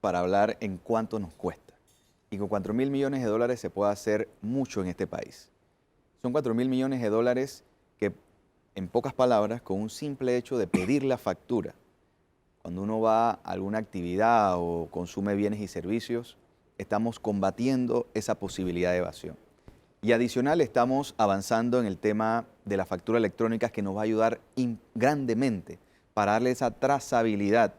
para hablar en cuánto nos cuesta. y con 4.000 millones de dólares se puede hacer mucho en este país. Son 4.000 millones de dólares que, en pocas palabras, con un simple hecho de pedir la factura, cuando uno va a alguna actividad o consume bienes y servicios, estamos combatiendo esa posibilidad de evasión. Y adicional, estamos avanzando en el tema de la factura electrónica, que nos va a ayudar grandemente para darle esa trazabilidad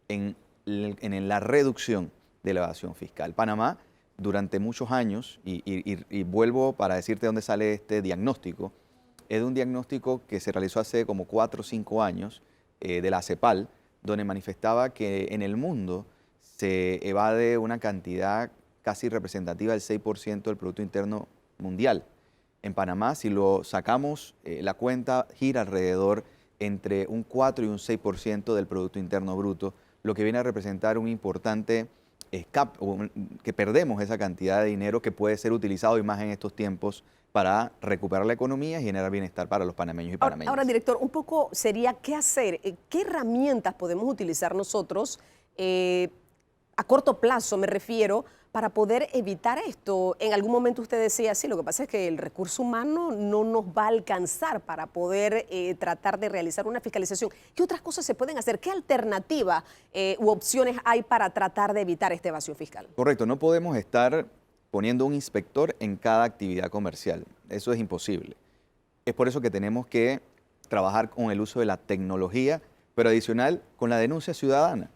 en la reducción de la evasión fiscal. Panamá, durante muchos años, y vuelvo para decirte dónde sale este diagnóstico, es de un diagnóstico que se realizó hace como 4 o 5 años de la CEPAL, donde manifestaba que en el mundo se evade una cantidad casi representativa del 6% del Producto Interno Mundial. En Panamá, si lo sacamos, la cuenta gira alrededor entre un 4 y un 6% del Producto Interno Bruto, lo que viene a representar un importante que perdemos esa cantidad de dinero que puede ser utilizado, y más en estos tiempos, para recuperar la economía y generar bienestar para los panameños y panameñas. Ahora, director, un poco sería qué hacer, qué herramientas podemos utilizar nosotros a corto plazo, me refiero, para poder evitar esto. En algún momento usted decía, sí, lo que pasa es que el recurso humano no nos va a alcanzar para poder tratar de realizar una fiscalización. ¿Qué otras cosas se pueden hacer? ¿Qué alternativas u opciones hay para tratar de evitar esta evasión fiscal? Correcto, no podemos estar poniendo un inspector en cada actividad comercial. Eso es imposible. Es por eso que tenemos que trabajar con el uso de la tecnología, pero adicional con la denuncia ciudadana.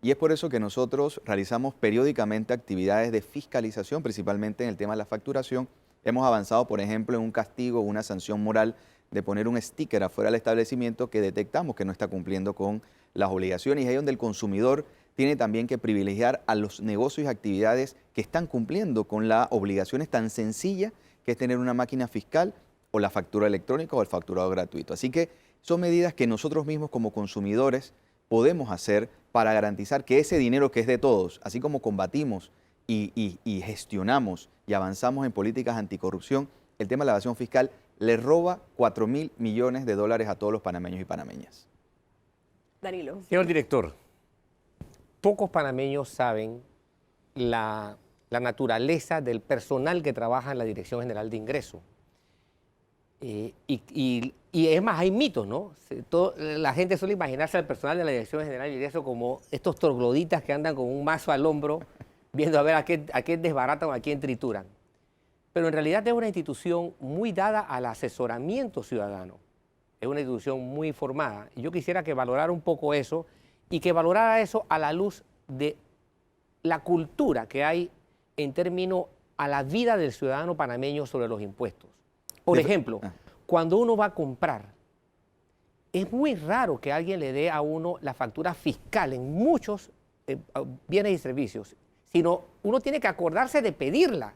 Y es por eso que nosotros realizamos periódicamente actividades de fiscalización, principalmente en el tema de la facturación. Hemos avanzado, por ejemplo, en un castigo o una sanción moral de poner un sticker afuera del establecimiento que detectamos que no está cumpliendo con las obligaciones. Y ahí es donde el consumidor tiene también que privilegiar a los negocios y actividades que están cumpliendo con las obligaciones tan sencillas que es tener una máquina fiscal o la factura electrónica o el facturado gratuito. Así que son medidas que nosotros mismos como consumidores podemos hacer para garantizar que ese dinero que es de todos, así como combatimos y gestionamos y avanzamos en políticas anticorrupción, el tema de la evasión fiscal le roba 4.000 millones de dólares a todos los panameños y panameñas. Danilo. Señor director, pocos panameños saben la naturaleza del personal que trabaja en la Dirección General de Ingresos. Y es más, hay mitos, ¿no? La gente suele imaginarse al personal de la Dirección General de Ingresos como estos trogloditas que andan con un mazo al hombro viendo a ver a qué desbaratan o a quién trituran. Pero en realidad es una institución muy dada al asesoramiento ciudadano. Es una institución muy formada. Y yo quisiera que valorara un poco eso y que valorara eso a la luz de la cultura que hay en términos a la vida del ciudadano panameño sobre los impuestos. Por ejemplo, cuando uno va a comprar, es muy raro que alguien le dé a uno la factura fiscal en muchos bienes y servicios, sino uno tiene que acordarse de pedirla.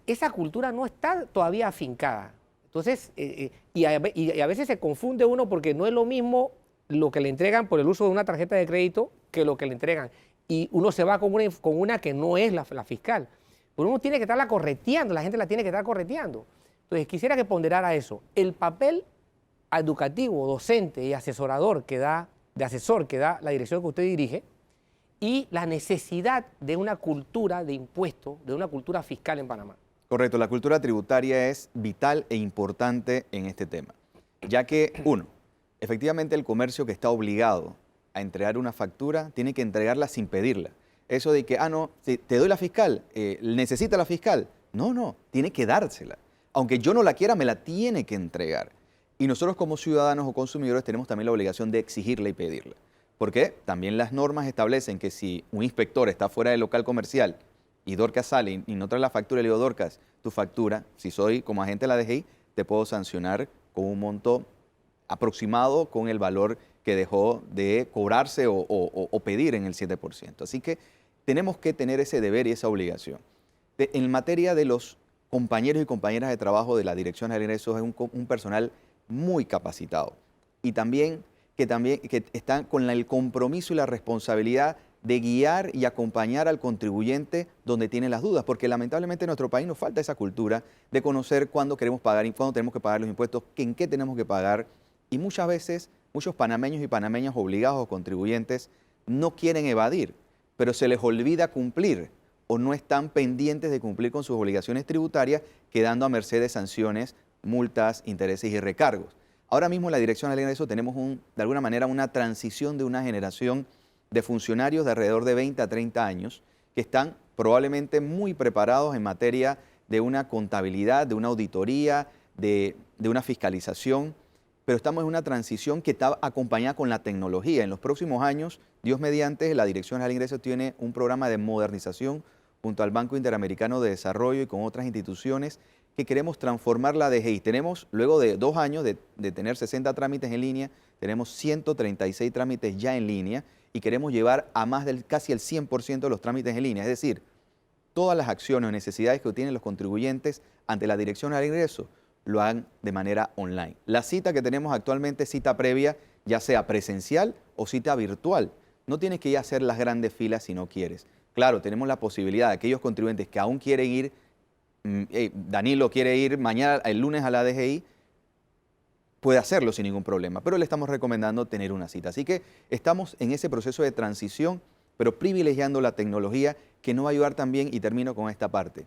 Esa cultura no está todavía afincada. Entonces, y a veces se confunde uno porque no es lo mismo lo que le entregan por el uso de una tarjeta de crédito que lo que le entregan. Y uno se va con una que no es la fiscal. Pero uno tiene que estarla correteando, la gente la tiene que estar correteando. Entonces, quisiera que ponderara eso. El papel educativo, docente y asesorador de asesor que da la dirección que usted dirige, y la necesidad de una cultura de impuestos, de una cultura fiscal en Panamá. Correcto, la cultura tributaria es vital e importante en este tema, ya que, uno, efectivamente el comercio que está obligado a entregar una factura tiene que entregarla sin pedirla. Eso de que, no, si te doy la fiscal, ¿necesita la fiscal? No, tiene que dársela. Aunque yo no la quiera, me la tiene que entregar. Y nosotros como ciudadanos o consumidores tenemos también la obligación de exigirla y pedirla. Porque también las normas establecen que si un inspector está fuera del local comercial y Dorcas sale y no trae la factura, le digo, Dorcas, tu factura, si soy como agente de la DGI, te puedo sancionar con un monto aproximado con el valor que dejó de cobrarse o pedir en el 7%. Así que tenemos que tener ese deber y esa obligación. En materia de los compañeros y compañeras de trabajo de la Dirección de Ingresos, es un personal muy capacitado y que están con el compromiso y la responsabilidad de guiar y acompañar al contribuyente donde tiene las dudas, porque lamentablemente en nuestro país nos falta esa cultura de conocer cuándo queremos pagar y cuándo tenemos que pagar los impuestos, en qué tenemos que pagar, y muchas veces muchos panameños y panameñas obligados o contribuyentes no quieren evadir, pero se les olvida cumplir o no están pendientes de cumplir con sus obligaciones tributarias, quedando a merced de sanciones, multas, intereses y recargos. Ahora mismo en la Dirección del Ingreso tenemos de alguna manera una transición de una generación de funcionarios de alrededor de 20 a 30 años que están probablemente muy preparados en materia de una contabilidad, de una auditoría, de una fiscalización, pero estamos en una transición que está acompañada con la tecnología. En los próximos años, Dios mediante, la Dirección del Ingreso tiene un programa de modernización junto al Banco Interamericano de Desarrollo y con otras instituciones que queremos transformar la DGI. Tenemos, luego de 2 años de tener 60 trámites en línea, tenemos 136 trámites ya en línea y queremos llevar a más del casi el 100% de los trámites en línea. Es decir, todas las acciones o necesidades que tienen los contribuyentes ante la Dirección del Ingreso lo hagan de manera online. La cita que tenemos actualmente es cita previa, ya sea presencial o cita virtual. No tienes que ir a hacer las grandes filas si no quieres. Claro, tenemos la posibilidad de aquellos contribuyentes que aún quieren ir, Danilo quiere ir mañana, el lunes a la DGI, puede hacerlo sin ningún problema, pero le estamos recomendando tener una cita. Así que estamos en ese proceso de transición, pero privilegiando la tecnología que nos va a ayudar también, y termino con esta parte.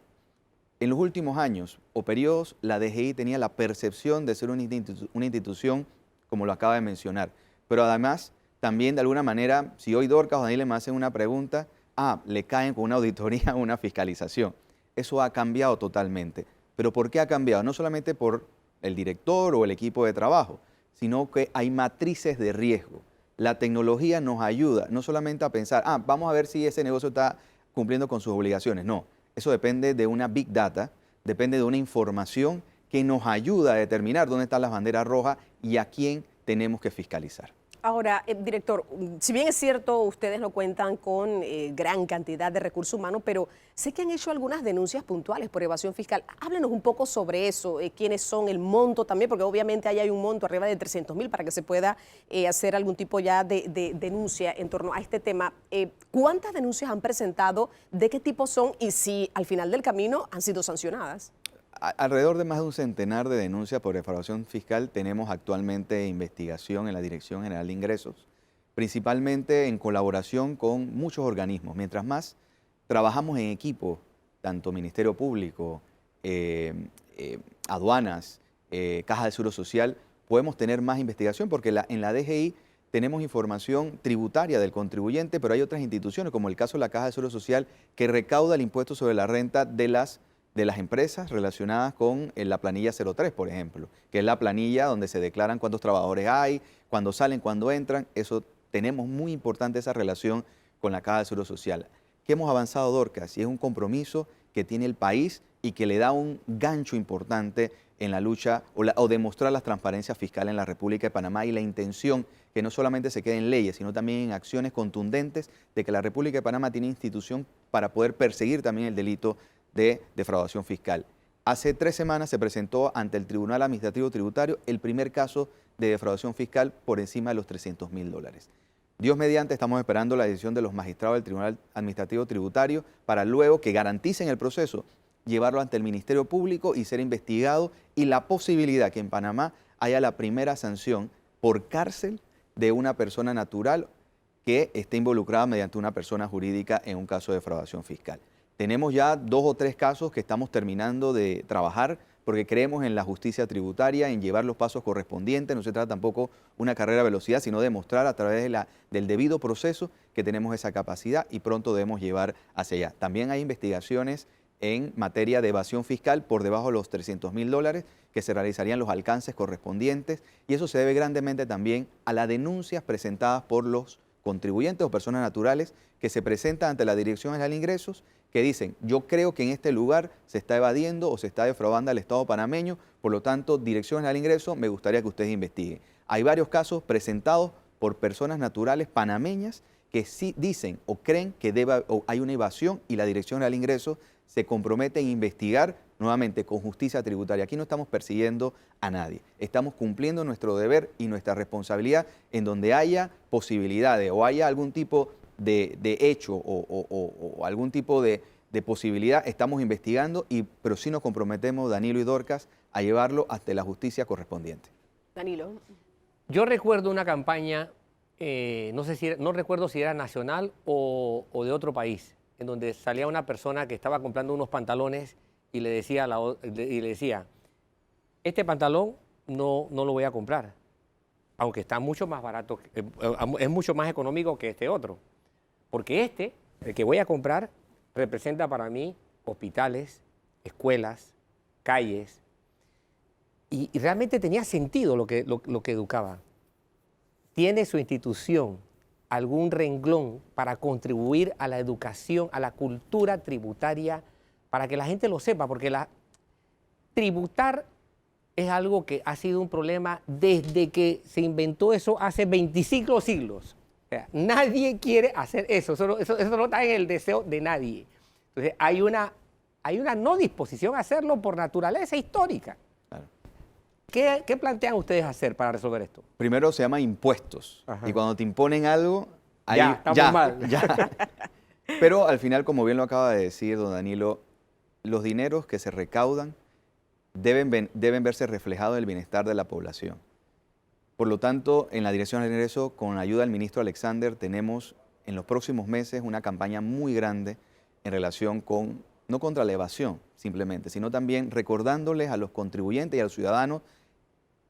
En los últimos años o periodos, la DGI tenía la percepción de ser una institución, como lo acaba de mencionar, pero además también de alguna manera, si hoy Dorcas o Daniel me hacen una pregunta, le caen con una auditoría o una fiscalización. Eso ha cambiado totalmente. ¿Pero por qué ha cambiado? No solamente por el director o el equipo de trabajo, sino que hay matrices de riesgo. La tecnología nos ayuda no solamente a pensar, vamos a ver si ese negocio está cumpliendo con sus obligaciones. No, eso depende de una big data, depende de una información que nos ayuda a determinar dónde están las banderas rojas y a quién tenemos que fiscalizar. Ahora, director, si bien es cierto, ustedes no cuentan con gran cantidad de recursos humanos, pero sé que han hecho algunas denuncias puntuales por evasión fiscal. Háblenos un poco sobre eso, quiénes son, el monto también, porque obviamente ahí hay un monto arriba de 300.000 para que se pueda hacer algún tipo ya de denuncia en torno a este tema. ¿Cuántas denuncias han presentado? ¿De qué tipo son? Y si al final del camino han sido sancionadas. Alrededor de más de un centenar de denuncias por defraudación fiscal tenemos actualmente investigación en la Dirección General de Ingresos, principalmente en colaboración con muchos organismos. Mientras más trabajamos en equipo, tanto Ministerio Público, aduanas, Caja de Seguro Social, podemos tener más investigación porque en la DGI tenemos información tributaria del contribuyente, pero hay otras instituciones, como el caso de la Caja de Seguro Social, que recauda el impuesto sobre la renta de las empresas relacionadas con la planilla 03, por ejemplo, que es la planilla donde se declaran cuántos trabajadores hay, cuándo salen, cuándo entran. Eso tenemos muy importante esa relación con la Caja de Seguro Social. ¿Qué hemos avanzado, Dorcas? Y es un compromiso que tiene el país y que le da un gancho importante en la lucha o demostrar la transparencia fiscal en la República de Panamá y la intención que no solamente se quede en leyes, sino también en acciones contundentes de que la República de Panamá tiene institución para poder perseguir también el delito de defraudación fiscal. Hace 3 semanas se presentó ante el Tribunal Administrativo Tributario el primer caso de defraudación fiscal por encima de los $300.000. Dios mediante, estamos esperando la decisión de los magistrados del Tribunal Administrativo Tributario para luego que garanticen el proceso, llevarlo ante el Ministerio Público y ser investigado, y la posibilidad que en Panamá haya la primera sanción por cárcel de una persona natural que esté involucrada mediante una persona jurídica en un caso de defraudación fiscal. Tenemos ya 2 o 3 casos que estamos terminando de trabajar porque creemos en la justicia tributaria, en llevar los pasos correspondientes. No se trata tampoco una carrera de velocidad, sino demostrar a través del debido proceso que tenemos esa capacidad y pronto debemos llevar hacia allá. También hay investigaciones en materia de evasión fiscal por debajo de los $300.000 que se realizarían los alcances correspondientes, y eso se debe grandemente también a las denuncias presentadas por los contribuyentes o personas naturales que se presentan ante la Dirección General de Ingresos, que dicen, yo creo que en este lugar se está evadiendo o se está defraudando al Estado panameño, por lo tanto, Dirección General de Ingresos, me gustaría que ustedes investiguen. Hay varios casos presentados por personas naturales panameñas que sí dicen o creen que hay una evasión, y la Dirección General de Ingresos se compromete a investigar nuevamente con justicia tributaria. Aquí no estamos persiguiendo a nadie, estamos cumpliendo nuestro deber y nuestra responsabilidad en donde haya posibilidades o haya algún tipo de hecho o algún tipo de posibilidad, estamos investigando, pero sí nos comprometemos, Danilo y Dorcas, a llevarlo hasta la justicia correspondiente. Danilo. Yo recuerdo una campaña, no recuerdo si era nacional o de otro país, en donde salía una persona que estaba comprando unos pantalones y le decía, este pantalón no lo voy a comprar, aunque está mucho más barato, es mucho más económico que este otro, porque el que voy a comprar, representa para mí hospitales, escuelas, calles, y realmente tenía sentido lo que educaba. ¿Tiene su institución algún renglón para contribuir a la educación, a la cultura tributaria, para que la gente lo sepa? Porque tributar es algo que ha sido un problema desde que se inventó eso hace 25 siglos. O sea, nadie quiere hacer eso. Eso no está en el deseo de nadie. Entonces, hay una no disposición a hacerlo por naturaleza histórica. Claro. ¿Qué plantean ustedes hacer para resolver esto? Primero se llama impuestos. Ajá. Y cuando te imponen algo, ahí Ya, estamos mal. ya. Pero al final, como bien lo acaba de decir don Danilo, los dineros que se recaudan deben verse reflejados en el bienestar de la población. Por lo tanto, en la Dirección del Ingreso, con ayuda del ministro Alexander, tenemos en los próximos meses una campaña muy grande en relación con, no contra la evasión simplemente, sino también recordándoles a los contribuyentes y a los ciudadanos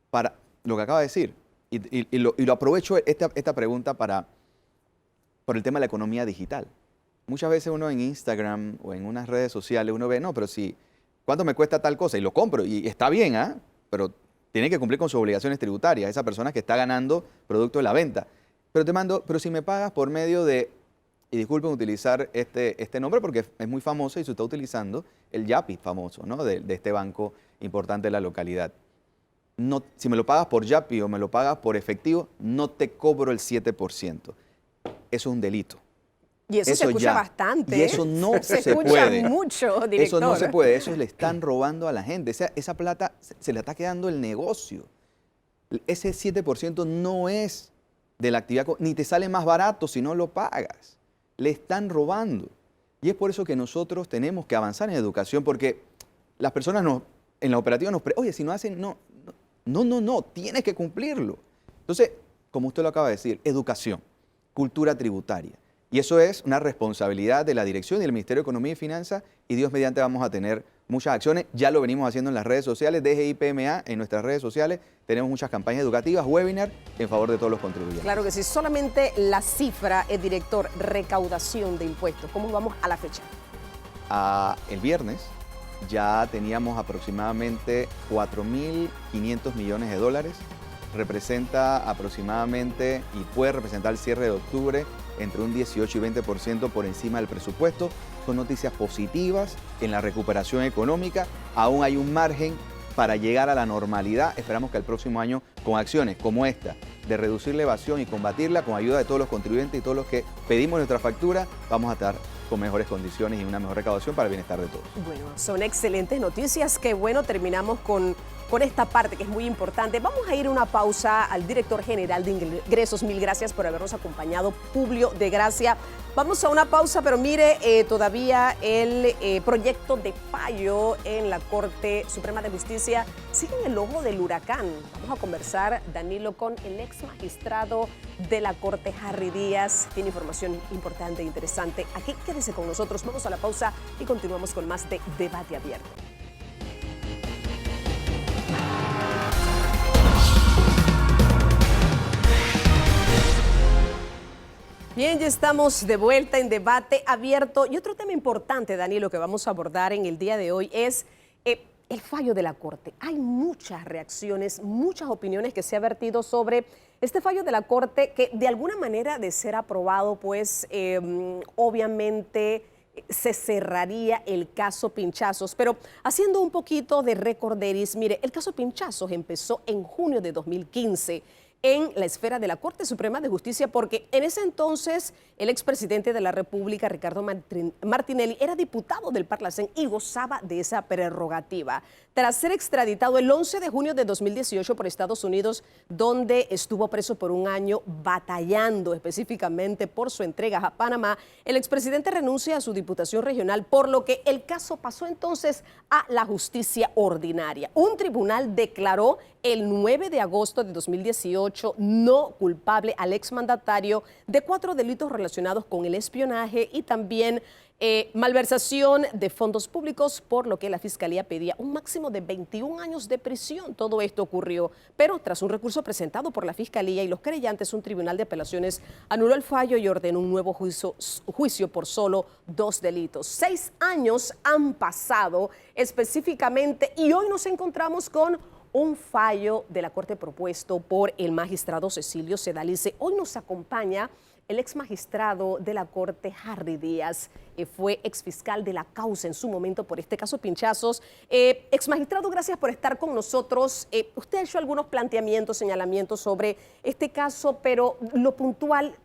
para lo que acaba de decir. Y lo aprovecho esta pregunta por el tema de la economía digital. Muchas veces uno en Instagram o en unas redes sociales uno ve, no, pero si, ¿cuánto me cuesta tal cosa? Y lo compro y está bien, pero tiene que cumplir con sus obligaciones tributarias, esa persona que está ganando producto de la venta. Pero si me pagas por medio de, y disculpen utilizar este nombre porque es muy famoso y se está utilizando, el Yapi famoso, ¿no? de este banco importante de la localidad. No, si me lo pagas por Yapi o me lo pagas por efectivo, no te cobro el 7%. Eso es un delito. Y eso se escucha bastante. Y eso no se escucha puede. mucho, director. Eso no se puede. Eso le están robando a la gente. Esa plata se le está quedando el negocio. Ese 7% no es de la actividad, ni te sale más barato si no lo pagas. Le están robando. Y es por eso que nosotros tenemos que avanzar en educación, porque las personas en la operativa oye, si no hacen, no, tienes que cumplirlo. Entonces, como usted lo acaba de decir, educación, cultura tributaria. Y eso es una responsabilidad de la dirección y del Ministerio de Economía y Finanzas, y Dios mediante vamos a tener muchas acciones. Ya lo venimos haciendo en las redes sociales, DGI PMA, en nuestras redes sociales. Tenemos muchas campañas educativas, webinars en favor de todos los contribuyentes. Claro que sí, solamente la cifra, el director, recaudación de impuestos. ¿Cómo vamos a la fecha? El viernes ya teníamos aproximadamente 4.500 millones de dólares. Representa aproximadamente, y puede representar el cierre de octubre, entre un 18 y 20% por encima del presupuesto. Son noticias positivas en la recuperación económica. Aún hay un margen para llegar a la normalidad. Esperamos que el próximo año, con acciones como esta, de reducir la evasión y combatirla, con ayuda de todos los contribuyentes y todos los que pedimos nuestra factura, vamos a estar con mejores condiciones y una mejor recaudación para el bienestar de todos. Bueno, son excelentes noticias. Qué bueno, terminamos con esta parte que es muy importante. Vamos a ir a una pausa. Al director general de ingresos, mil gracias por habernos acompañado, Publio de Gracia. Vamos a una pausa, pero mire, todavía el proyecto de fallo en la Corte Suprema de Justicia sigue en el ojo del huracán. Vamos a conversar, Danilo, con el ex magistrado de la Corte, Harry Díaz. Tiene información importante e interesante. Aquí quédese con nosotros. Vamos a la pausa y continuamos con más de Debate Abierto. Bien, ya estamos de vuelta en Debate Abierto. Y otro tema importante, Danilo, que vamos a abordar en el día de hoy es el fallo de la Corte. Hay muchas reacciones, muchas opiniones que se ha vertido sobre este fallo de la Corte que de alguna manera de ser aprobado, pues obviamente se cerraría el caso Pinchazos. Pero haciendo un poquito de recorderis, mire, el caso Pinchazos empezó en junio de 2015 en la esfera de la Corte Suprema de Justicia, porque en ese entonces el expresidente de la República, Ricardo Martinelli, era diputado del Parlacén y gozaba de esa prerrogativa. Tras ser extraditado el 11 de junio de 2018 por Estados Unidos, donde estuvo preso por un año batallando específicamente por su entrega a Panamá, el expresidente renuncia a su diputación regional, por lo que el caso pasó entonces a la justicia ordinaria. Un tribunal declaró el 9 de agosto de 2018 no culpable al exmandatario de 4 delitos relacionados con el espionaje y también malversación de fondos públicos, por lo que la Fiscalía pedía un máximo de 21 años de prisión. Todo esto ocurrió, pero tras un recurso presentado por la Fiscalía y los querellantes, un tribunal de apelaciones anuló el fallo y ordenó un nuevo juicio por solo 2 delitos. 6 años han pasado específicamente y hoy nos encontramos con un fallo de la Corte propuesto por el magistrado Cecilio Sedalice. Hoy nos acompaña el ex magistrado de la Corte, Harry Díaz, fue exfiscal de la causa en su momento por este caso Pinchazos. Ex magistrado, gracias por estar con nosotros. Usted ha hecho algunos planteamientos, señalamientos sobre este caso, pero lo puntual,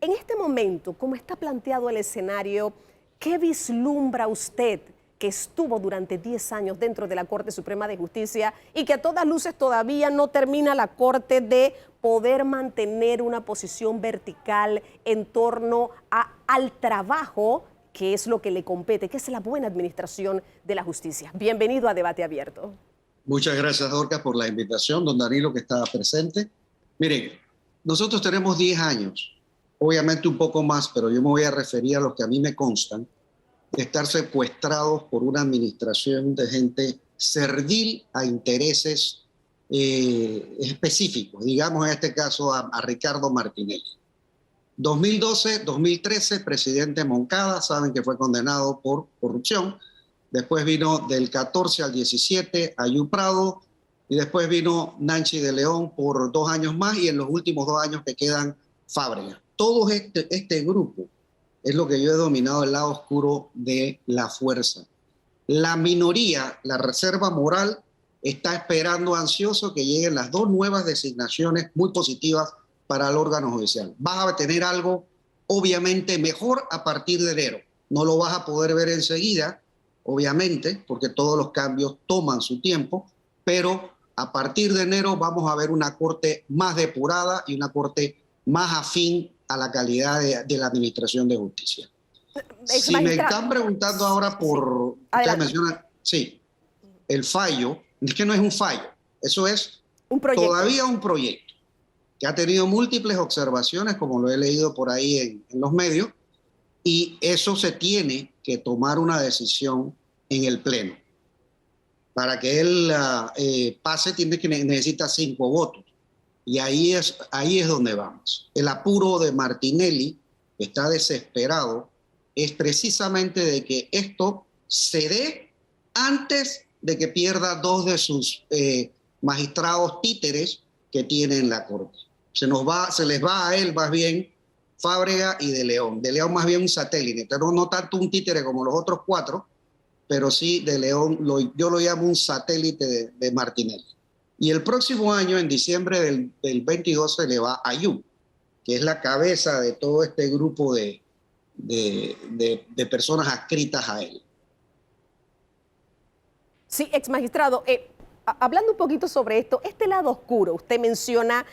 en este momento, como está planteado el escenario, ¿qué vislumbra usted que estuvo durante 10 años dentro de la Corte Suprema de Justicia y que a todas luces todavía no termina la Corte de poder mantener una posición vertical en torno al trabajo, que es lo que le compete, que es la buena administración de la justicia? Bienvenido a Debate Abierto. Muchas gracias, Dorcas, por la invitación, don Danilo, que estaba presente. Miren, nosotros tenemos 10 años, obviamente un poco más, pero yo me voy a referir a los que a mí me constan, de estar secuestrados por una administración de gente servil a intereses específicos, digamos en este caso a Ricardo Martinelli. 2012-2013, presidente Moncada, saben que fue condenado por corrupción. Después vino del 14 al 17 Ayú Prado y después vino Nancy de León por 2 años más y en los últimos 2 años que quedan Fábrega. Todo este grupo es lo que yo he denominado el lado oscuro de la fuerza. La minoría, la reserva moral, está esperando ansioso que lleguen las 2 nuevas designaciones muy positivas para el órgano judicial. Vas a tener algo obviamente mejor a partir de enero. No lo vas a poder ver enseguida, obviamente, porque todos los cambios toman su tiempo, pero a partir de enero vamos a ver una corte más depurada y una corte más afín a la calidad de la administración de justicia. Si me están preguntando ahora por... Ustedes mencionan, sí, el fallo, es que no es un fallo, eso es todavía un proyecto que ha tenido múltiples observaciones, como lo he leído por ahí en los medios, y eso se tiene que tomar una decisión en el Pleno. Para que él pase, necesita 5 votos. Y ahí es donde vamos. El apuro de Martinelli, que está desesperado, es precisamente de que esto se dé antes de que pierda 2 de sus magistrados títeres que tiene en la Corte. Se les va a él más bien Fábrega y de León. De León más bien un satélite, pero no tanto un títere como los otros 4, pero sí de León, yo lo llamo un satélite de Martinelli. Y el próximo año, en diciembre del 22, se le va a Ayú, que es la cabeza de todo este grupo de personas adscritas a él. Sí, ex magistrado, hablando un poquito sobre esto, este lado oscuro, usted menciona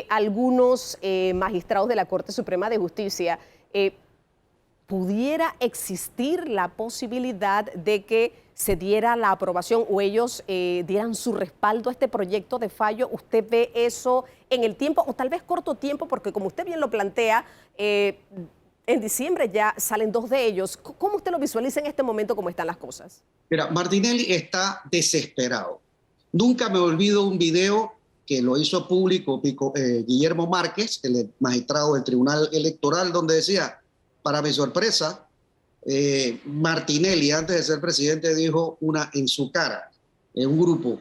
algunos magistrados de la Corte Suprema de Justicia, ¿pudiera existir la posibilidad de que se diera la aprobación o ellos dieran su respaldo a este proyecto de fallo? ¿Usted ve eso en el tiempo o tal vez corto tiempo? Porque como usted bien lo plantea, en diciembre ya salen 2 de ellos. ¿Cómo usted lo visualiza en este momento, cómo están las cosas? Mira, Martinelli está desesperado. Nunca me olvido un video que lo hizo público Guillermo Márquez, el magistrado del Tribunal Electoral, donde decía, para mi sorpresa, Martinelli, antes de ser presidente, dijo en su cara, en un grupo,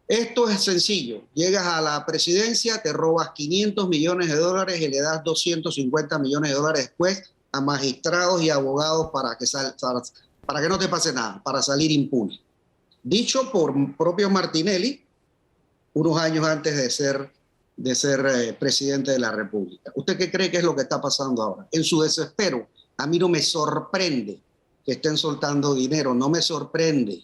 esto es sencillo, llegas a la presidencia, te robas $500 millones y le das $250 millones después a magistrados y abogados para que no te pase nada, para salir impune. Dicho por propio Martinelli, unos años antes de ser presidente de la República. ¿Usted qué cree que es lo que está pasando ahora? En su desespero, a mí no me sorprende que estén soltando dinero, no me sorprende.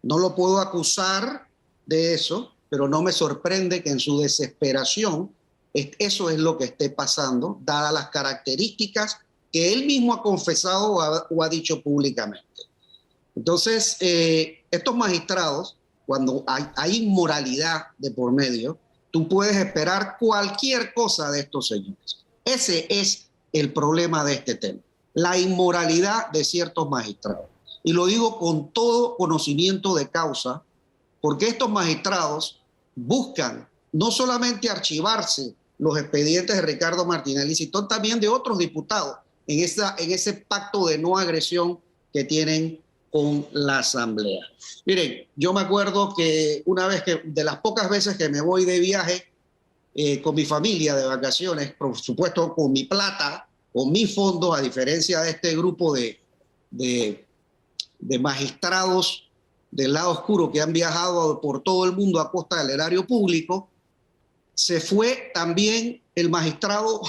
No lo puedo acusar de eso, pero no me sorprende que en su desesperación eso es lo que esté pasando, dadas las características que él mismo ha confesado o ha dicho públicamente. Entonces, estos magistrados cuando hay inmoralidad de por medio, tú puedes esperar cualquier cosa de estos señores. Ese es el problema de este tema, la inmoralidad de ciertos magistrados. Y lo digo con todo conocimiento de causa, porque estos magistrados buscan no solamente archivarse los expedientes de Ricardo Martinelli, sino también de otros diputados en ese pacto de no agresión que tienen con la Asamblea. Miren, yo me acuerdo que una vez de las pocas veces que me voy de viaje con mi familia de vacaciones, por supuesto con mi plata, con mi fondo, a diferencia de este grupo de magistrados del lado oscuro que han viajado por todo el mundo a costa del erario público, se fue también el magistrado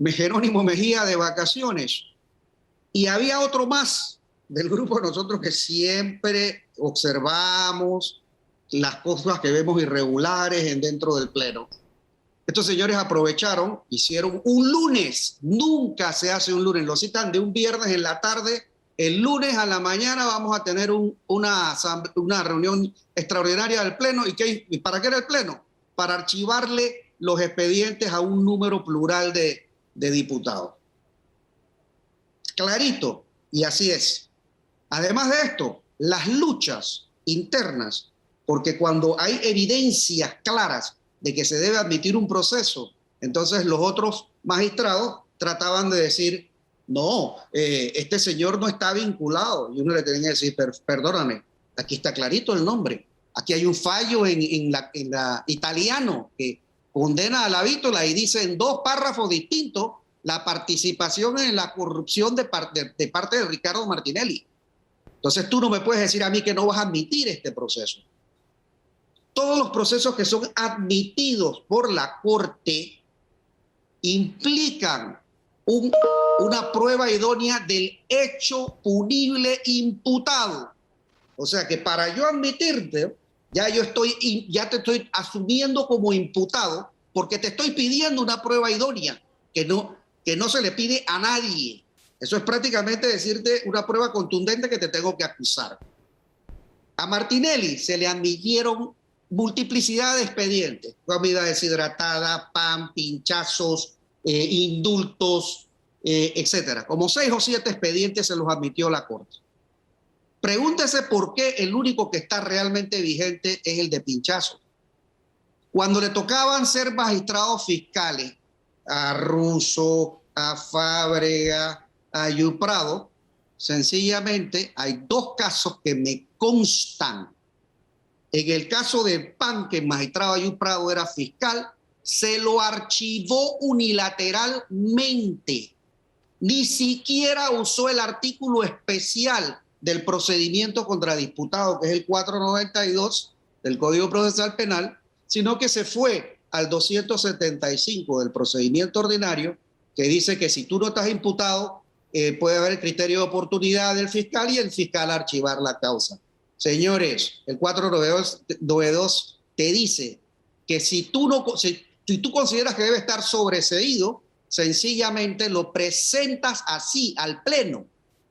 Jerónimo Mejía de vacaciones. Y había otro más del grupo de nosotros que siempre observamos las cosas que vemos irregulares dentro del Pleno. Estos señores aprovecharon, hicieron un lunes, nunca se hace un lunes, lo citan de un viernes en la tarde, el lunes a la mañana vamos a tener una reunión extraordinaria del Pleno. ¿Y para qué era el Pleno? Para archivarle los expedientes a un número plural de diputados. Clarito, y así es. Además de esto, las luchas internas, porque cuando hay evidencias claras de que se debe admitir un proceso, entonces los otros magistrados trataban de decir, no, este señor no está vinculado. Y uno le tenía que decir, perdóname, aquí está clarito el nombre. Aquí hay un fallo en la italiano que condena a la vítola y dice en 2 párrafos distintos la participación en la corrupción de parte de Ricardo Martinelli. Entonces tú no me puedes decir a mí que no vas a admitir este proceso. Todos los procesos que son admitidos por la Corte implican una prueba idónea del hecho punible imputado. O sea que para yo admitirte, ya te estoy asumiendo como imputado porque te estoy pidiendo una prueba idónea que no se le pide a nadie. Eso es prácticamente decirte una prueba contundente que te tengo que acusar. A Martinelli se le admitieron multiplicidad de expedientes, comida deshidratada, pan, pinchazos, indultos, etcétera. Como 6 o 7 expedientes se los admitió la Corte. Pregúntese por qué el único que está realmente vigente es el de pinchazo. Cuando le tocaban ser magistrados fiscales a Russo, a Fábrega, a Yuprado, sencillamente hay 2 casos que me constan. En el caso del PAN, que el magistrado Yuprado era fiscal, se lo archivó unilateralmente. Ni siquiera usó el artículo especial del procedimiento contra diputado, que es el 492 del Código Procesal Penal, sino que se fue al 275 del procedimiento ordinario, que dice que si tú no estás imputado, puede haber el criterio de oportunidad del fiscal y el fiscal archivar la causa. Señores, el 492 te dice que si tú consideras que debe estar sobreseído, sencillamente lo presentas así al Pleno.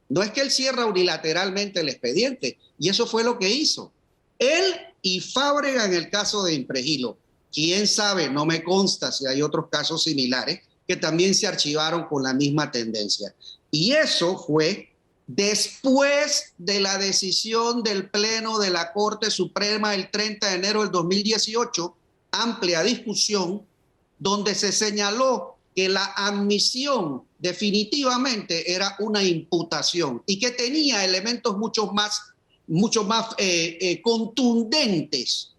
No es que él cierra unilateralmente el expediente, y eso fue lo que hizo. Él y Fábrega en el caso de Impregilo. Quién sabe, no me consta si hay otros casos similares que también se archivaron con la misma tendencia. Y eso fue después de la decisión del Pleno de la Corte Suprema el 30 de enero del 2018, amplia discusión, donde se señaló que la admisión definitivamente era una imputación y que tenía elementos mucho más contundentes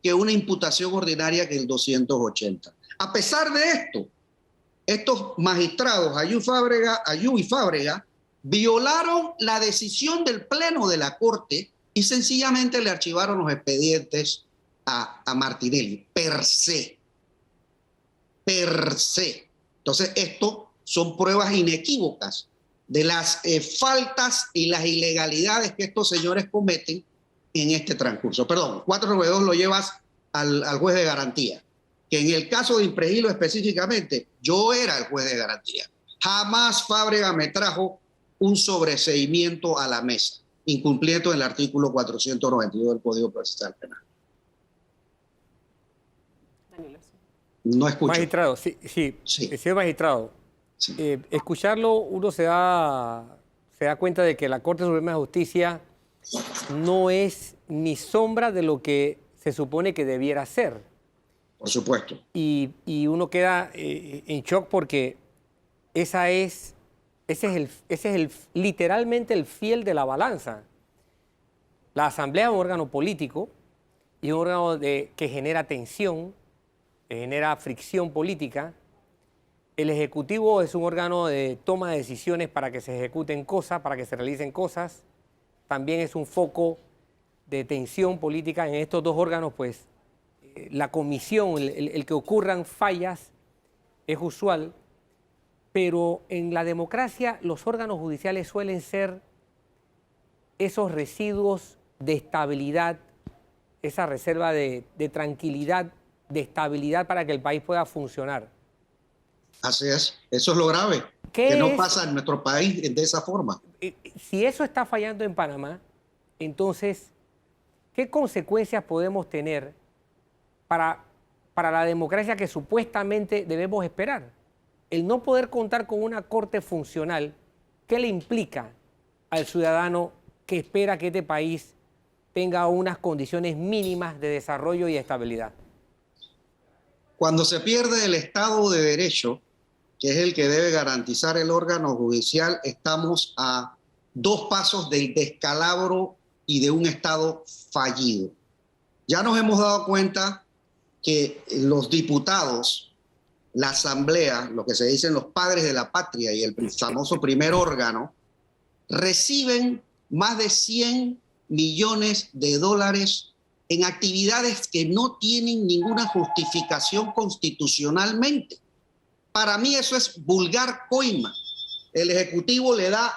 que una imputación ordinaria que el 280. A pesar de esto, estos magistrados, Ayú y Fábrega, violaron la decisión del Pleno de la Corte y sencillamente le archivaron los expedientes a Martinelli, per se. Entonces, esto son pruebas inequívocas de las faltas y las ilegalidades que estos señores cometen en este transcurso. Perdón, 492 lo llevas al juez de garantía, que en el caso de Impregilo específicamente, yo era el juez de garantía. Jamás Fábrega me trajo un sobreseimiento a la mesa, incumpliendo el artículo 492 del Código Procesal Penal. No escucho. Magistrado, sí, Sí. señor magistrado, Sí. escucharlo uno se da cuenta de que la Corte Suprema de Justicia no es ni sombra de lo que se supone que debiera ser. Por supuesto. Y uno queda en shock porque ese es literalmente el fiel de la balanza. La Asamblea es un órgano político y un órgano que genera tensión, que genera fricción política. El Ejecutivo es un órgano de toma de decisiones para que se ejecuten cosas, para que se realicen cosas. También es un foco de tensión política. En estos dos órganos, pues, la comisión, el que ocurran fallas es usual, pero en la democracia los órganos judiciales suelen ser esos residuos de estabilidad, esa reserva de tranquilidad, de estabilidad para que el país pueda funcionar. Así es. Eso es lo grave. Que no pasa en nuestro país de esa forma. Si eso está fallando en Panamá, entonces, ¿qué consecuencias podemos tener para la democracia que supuestamente debemos esperar? El no poder contar con una corte funcional, ¿qué le implica al ciudadano que espera que este país tenga unas condiciones mínimas de desarrollo y estabilidad? Cuando se pierde el Estado de Derecho, que es el que debe garantizar el órgano judicial, estamos a 2 pasos del descalabro y de un Estado fallido. Ya nos hemos dado cuenta que los diputados, la Asamblea, lo que se dicen los padres de la patria y el famoso primer órgano, reciben más de 100 millones de dólares en actividades que no tienen ninguna justificación constitucionalmente. Para mí eso es vulgar coima. El Ejecutivo le da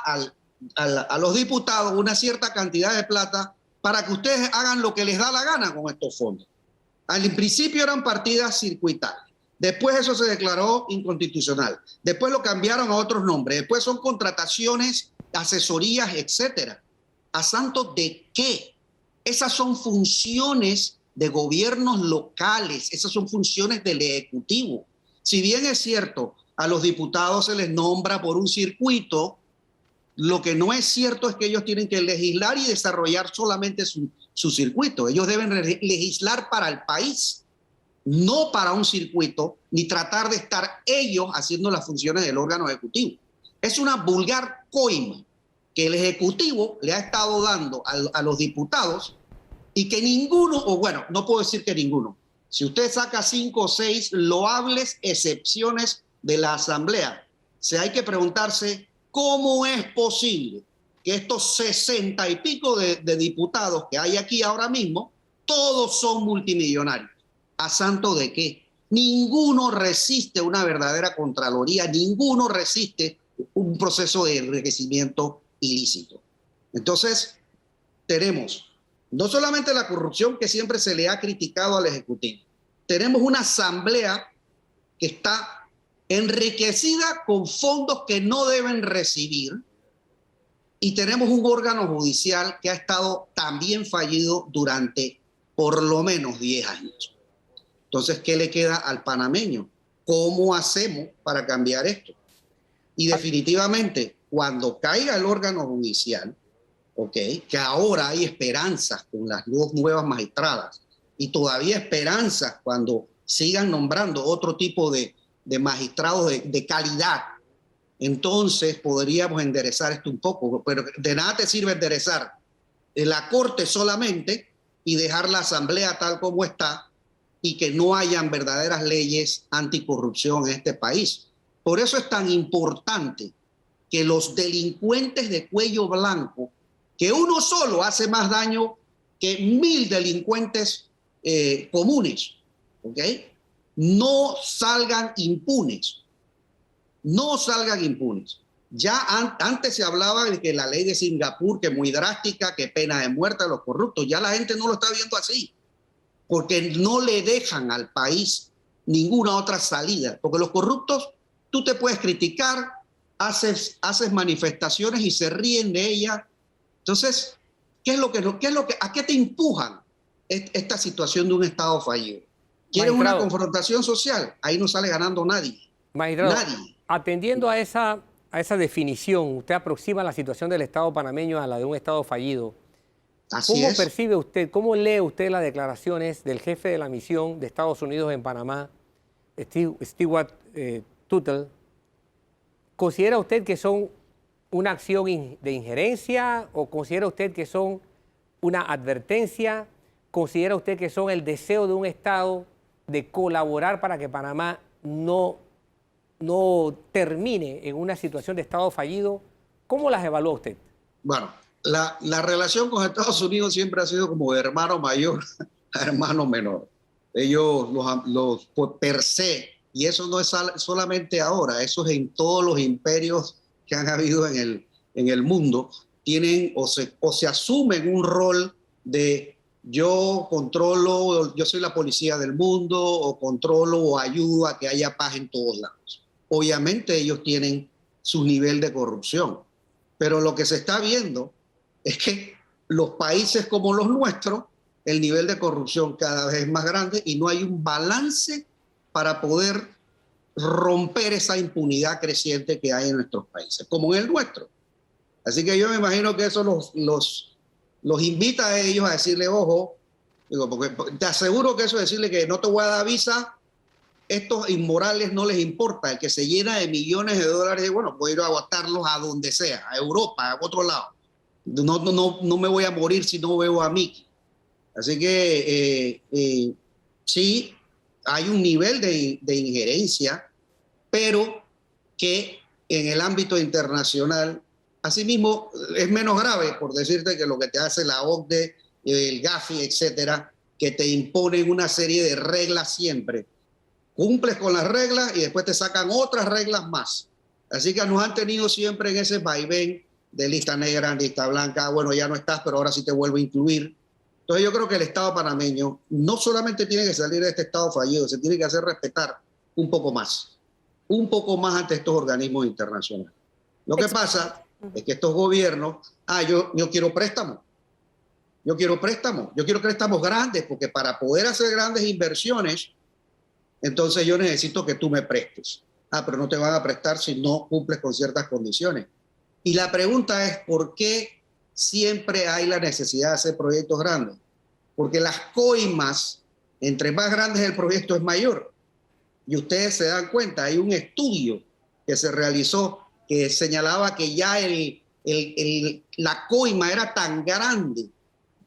a los diputados una cierta cantidad de plata para que ustedes hagan lo que les da la gana con estos fondos. Al principio eran partidas circuitales. Después eso se declaró inconstitucional. Después lo cambiaron a otros nombres. Después son contrataciones, asesorías, etcétera. ¿A santo de qué? Esas son funciones de gobiernos locales. Esas son funciones del Ejecutivo. Si bien es cierto, a los diputados se les nombra por un circuito, lo que no es cierto es que ellos tienen que legislar y desarrollar solamente su circuito. Ellos deben legislar para el país, no para un circuito, ni tratar de estar ellos haciendo las funciones del órgano ejecutivo. Es una vulgar coima que el Ejecutivo le ha estado dando a los diputados y que ninguno, o bueno, no puedo decir que ninguno, si usted saca 5 o 6 loables excepciones de la Asamblea, hay que preguntarse cómo es posible que estos 60 y pico de diputados que hay aquí ahora mismo, todos son multimillonarios. ¿A santo de qué? Ninguno resiste una verdadera contraloría, ninguno resiste un proceso de enriquecimiento ilícito. Entonces, tenemos no solamente la corrupción que siempre se le ha criticado al Ejecutivo, tenemos una Asamblea que está enriquecida con fondos que no deben recibir y tenemos un órgano judicial que ha estado también fallido durante por lo menos 10 años. Entonces, ¿qué le queda al panameño? ¿Cómo hacemos para cambiar esto? Y definitivamente, cuando caiga el órgano judicial, que ahora hay esperanzas con las 2 nuevas magistradas y todavía esperanzas cuando sigan nombrando otro tipo de magistrados de calidad, entonces podríamos enderezar esto un poco, pero de nada te sirve enderezar la Corte solamente y dejar la Asamblea tal como está y que no hayan verdaderas leyes anticorrupción en este país. Por eso es tan importante que los delincuentes de cuello blanco, que uno solo hace más daño que 1000 delincuentes comunes, no salgan impunes. No salgan impunes. Ya antes se hablaba de que la ley de Singapur, que es muy drástica, que pena de muerte a los corruptos, ya la gente no lo está viendo así, porque no le dejan al país ninguna otra salida, porque los corruptos, tú te puedes criticar, haces manifestaciones y se ríen de ellas. Entonces, ¿a qué te empujan esta situación de un Estado fallido? ¿Quieres una Magistrado. confrontación social? Ahí no sale ganando nadie. Magistrado, Nadie. atendiendo a esa definición, usted aproxima la situación del Estado panameño a la de un Estado fallido. Así ¿Cómo es. percibe usted, cómo lee usted las declaraciones del jefe de la misión de Estados Unidos en Panamá, Stewart Tuttle? ¿Considera usted que son una acción de injerencia o considera usted que son una advertencia? ¿Considera usted que son el deseo de un Estado de colaborar para que Panamá no termine en una situación de Estado fallido? ¿Cómo las evalúa usted? Bueno, la relación con Estados Unidos siempre ha sido como de hermano mayor a hermano menor. Ellos los per se, y eso no es solamente ahora, eso es en todos los imperios que han habido en el mundo, tienen o se asumen un rol de yo controlo, yo soy la policía del mundo, o controlo o ayudo a que haya paz en todos lados. Obviamente ellos tienen su nivel de corrupción, pero lo que se está viendo es que los países como los nuestros, el nivel de corrupción cada vez es más grande y no hay un balance para poder romper esa impunidad creciente que hay en nuestros países, como en el nuestro. Así que yo me imagino que eso los invita a ellos a decirle, ojo, digo, porque te aseguro que eso es decirle que no te voy a dar visa, estos inmorales no les importa, el que se llena de millones de dólares, bueno, voy a ir a agotarlos a donde sea, a Europa, a otro lado. No me voy a morir si no veo a Mickey. Así que sí, hay un nivel de injerencia, pero que en el ámbito internacional, asimismo, es menos grave, por decirte, que lo que te hace la OCDE, el Gafi, etcétera, que te imponen una serie de reglas siempre. Cumples con las reglas y después te sacan otras reglas más. Así que nos han tenido siempre en ese vaivén de lista negra, lista blanca, bueno, ya no estás, pero ahora sí te vuelvo a incluir. Entonces yo creo que el Estado panameño no solamente tiene que salir de este Estado fallido, se tiene que hacer respetar un poco más ante estos organismos internacionales. Lo que pasa es que estos gobiernos, yo quiero préstamos, yo quiero préstamos grandes, porque para poder hacer grandes inversiones, entonces yo necesito que tú me prestes. Pero no te van a prestar si no cumples con ciertas condiciones. Y la pregunta es, ¿por qué siempre hay la necesidad de hacer proyectos grandes? Porque las coimas, entre más grandes el proyecto es mayor. Y ustedes se dan cuenta, hay un estudio que se realizó que señalaba que ya la coima era tan grande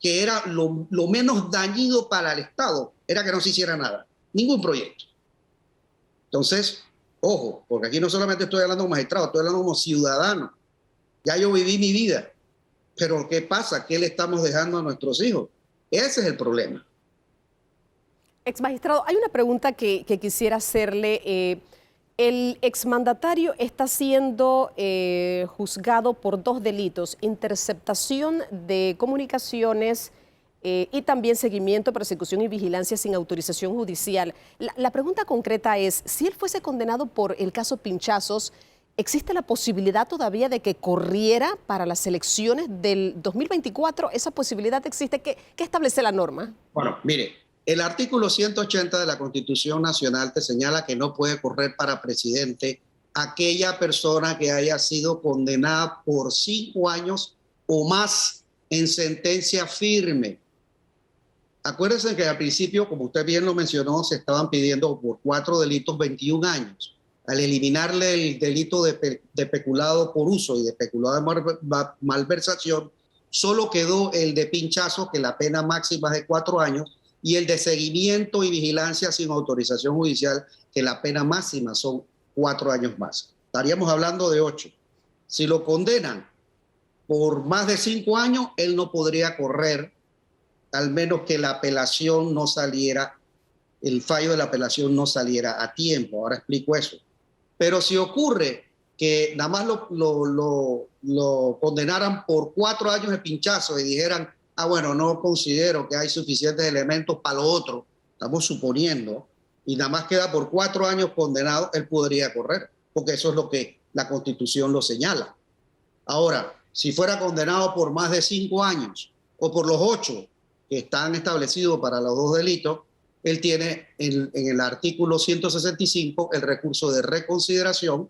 que era lo menos dañino para el Estado, era que no se hiciera nada, ningún proyecto. Entonces, ojo, porque aquí no solamente estoy hablando como magistrado, estoy hablando como ciudadano. Ya yo viví mi vida, pero ¿qué pasa? ¿Qué le estamos dejando a nuestros hijos? Ese es el problema. Exmagistrado, hay una pregunta que quisiera hacerle. El exmandatario está siendo juzgado por 2 delitos: interceptación de comunicaciones y también seguimiento, persecución y vigilancia sin autorización judicial. La pregunta concreta es, si él fuese condenado por el caso Pinchazos, ¿existe la posibilidad todavía de que corriera para las elecciones del 2024? ¿Esa posibilidad existe? ¿Qué establece la norma? Bueno, mire, el artículo 180 de la Constitución Nacional te señala que no puede correr para presidente aquella persona que haya sido condenada por 5 años o más en sentencia firme. Acuérdense que al principio, como usted bien lo mencionó, se estaban pidiendo por 4 delitos 21 años. Al eliminarle el delito de peculado por uso y de peculado de malversación, solo quedó el de pinchazo, que la pena máxima es de 4 años, y el de seguimiento y vigilancia sin autorización judicial, que la pena máxima son 4 años más. Estaríamos hablando de 8. Si lo condenan por más de 5 años, él no podría correr, al menos que la apelación no saliera, el fallo de la apelación no saliera a tiempo. Ahora explico eso. Pero si ocurre que nada más lo condenaran por 4 años de pinchazo y dijeran, bueno, no considero que hay suficientes elementos para lo otro, estamos suponiendo, y nada más queda por 4 años condenado, él podría correr, porque eso es lo que la Constitución lo señala. Ahora, si fuera condenado por más de 5 años o por los 8 que están establecidos para los 2 delitos, él tiene en el artículo 165 el recurso de reconsideración,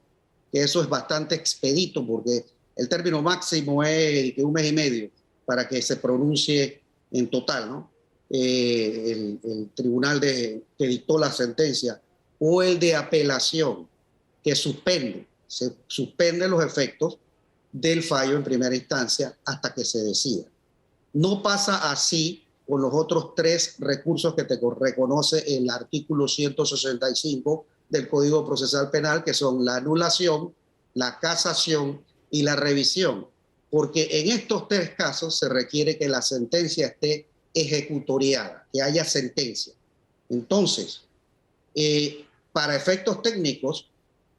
que eso es bastante expedito porque el término máximo es de 1 mes y medio para que se pronuncie en total, ¿no? El tribunal que dictó la sentencia, o el de apelación, que se suspende los efectos del fallo en primera instancia hasta que se decida. No pasa así con los otros 3 recursos que te reconoce el artículo 165 del Código Procesal Penal, que son la anulación, la casación y la revisión, porque en estos 3 casos se requiere que la sentencia esté ejecutoriada, que haya sentencia. Entonces, para efectos técnicos,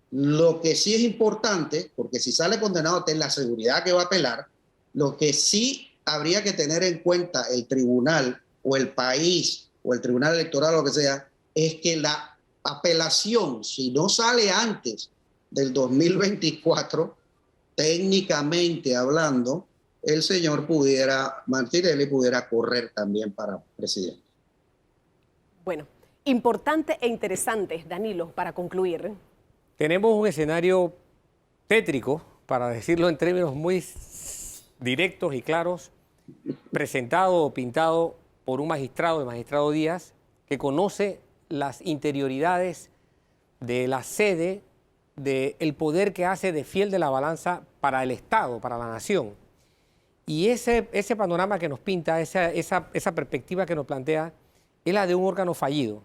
lo que sí es importante, porque si sale condenado, ten la seguridad que va a apelar, lo que sí habría que tener en cuenta el tribunal o el país o el tribunal electoral o lo que sea, es que la apelación, si no sale antes del 2024, técnicamente hablando, el señor Martinelli pudiera correr también para presidente. Bueno, importante e interesante, Danilo, para concluir. Tenemos un escenario tétrico, para decirlo en términos muy directos y claros, presentado o pintado por un magistrado, el magistrado Díaz, que conoce las interioridades de la sede del poder que hace de fiel de la balanza para el Estado, para la nación. Y ese panorama que nos pinta, esa perspectiva que nos plantea, es la de un órgano fallido,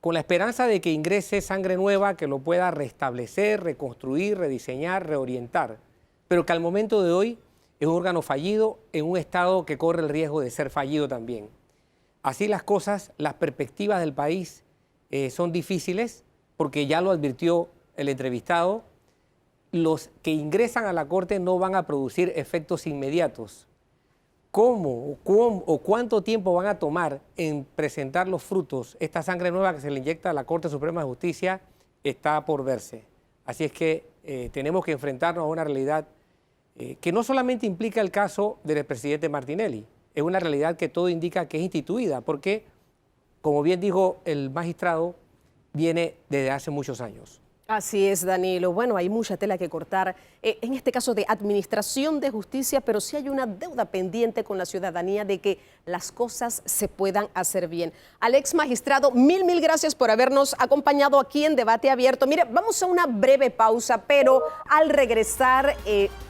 con la esperanza de que ingrese sangre nueva que lo pueda restablecer, reconstruir, rediseñar, reorientar, pero que al momento de hoy es un órgano fallido en un Estado que corre el riesgo de ser fallido también. Así las cosas, las perspectivas del país son difíciles, porque ya lo advirtió el entrevistado, los que ingresan a la Corte no van a producir efectos inmediatos. ¿Cómo o cuánto tiempo van a tomar en presentar los frutos? Esta sangre nueva que se le inyecta a la Corte Suprema de Justicia está por verse. Así es que tenemos que enfrentarnos a una realidad que no solamente implica el caso del expresidente Martinelli, es una realidad que todo indica que es instituida, porque, como bien dijo el magistrado, viene desde hace muchos años. Así es, Danilo. Bueno, hay mucha tela que cortar, en este caso de administración de justicia, pero sí hay una deuda pendiente con la ciudadanía de que las cosas se puedan hacer bien. Al ex magistrado, mil gracias por habernos acompañado aquí en Debate Abierto. Mire, vamos a una breve pausa, pero al regresar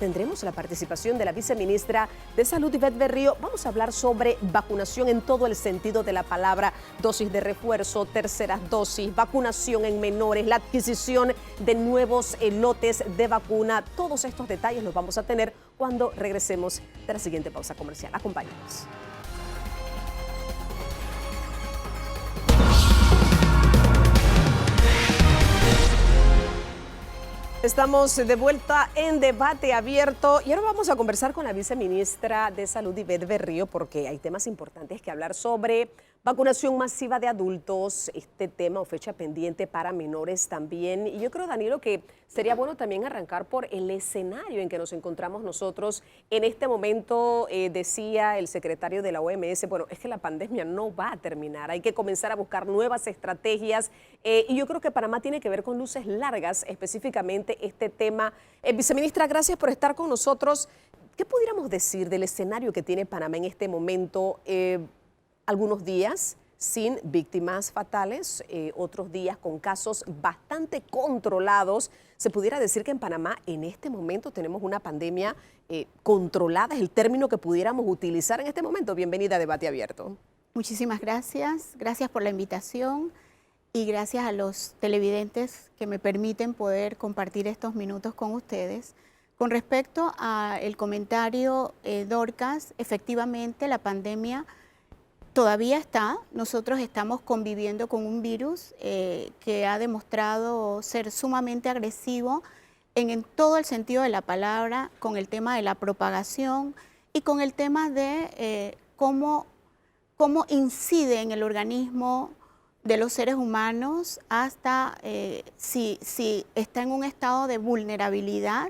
tendremos la participación de la viceministra de Salud, Ivette Berrío. Vamos a hablar sobre vacunación en todo el sentido de la palabra, dosis de refuerzo, terceras dosis, vacunación en menores, la adquisición de nuevos lotes de vacuna. Todos estos detalles los vamos a tener cuando regresemos de la siguiente pausa comercial. Acompáñanos. Estamos de vuelta en Debate Abierto y ahora vamos a conversar con la viceministra de Salud, Ivette Berrío, porque hay temas importantes que hablar sobre vacunación masiva de adultos, este tema o fecha pendiente para menores también. Y yo creo, Danilo, que sería bueno también arrancar por el escenario en que nos encontramos nosotros en este momento. Decía el secretario de la OMS, bueno, es que la pandemia no va a terminar, hay que comenzar a buscar nuevas estrategias y yo creo que Panamá tiene que ver con luces largas, específicamente este tema. Viceministra, gracias por estar con nosotros. ¿Qué pudiéramos decir del escenario que tiene Panamá en este momento? Algunos días sin víctimas fatales, otros días con casos bastante controlados. Se pudiera decir que en Panamá en este momento tenemos una pandemia controlada, es el término que pudiéramos utilizar en este momento. Bienvenida a Debate Abierto. Muchísimas gracias. Gracias por la invitación y gracias a los televidentes que me permiten poder compartir estos minutos con ustedes. Con respecto al comentario Dorcas, efectivamente la pandemia todavía está. Nosotros estamos conviviendo con un virus que ha demostrado ser sumamente agresivo en todo el sentido de la palabra, con el tema de la propagación y con el tema de cómo incide en el organismo de los seres humanos hasta si está en un estado de vulnerabilidad,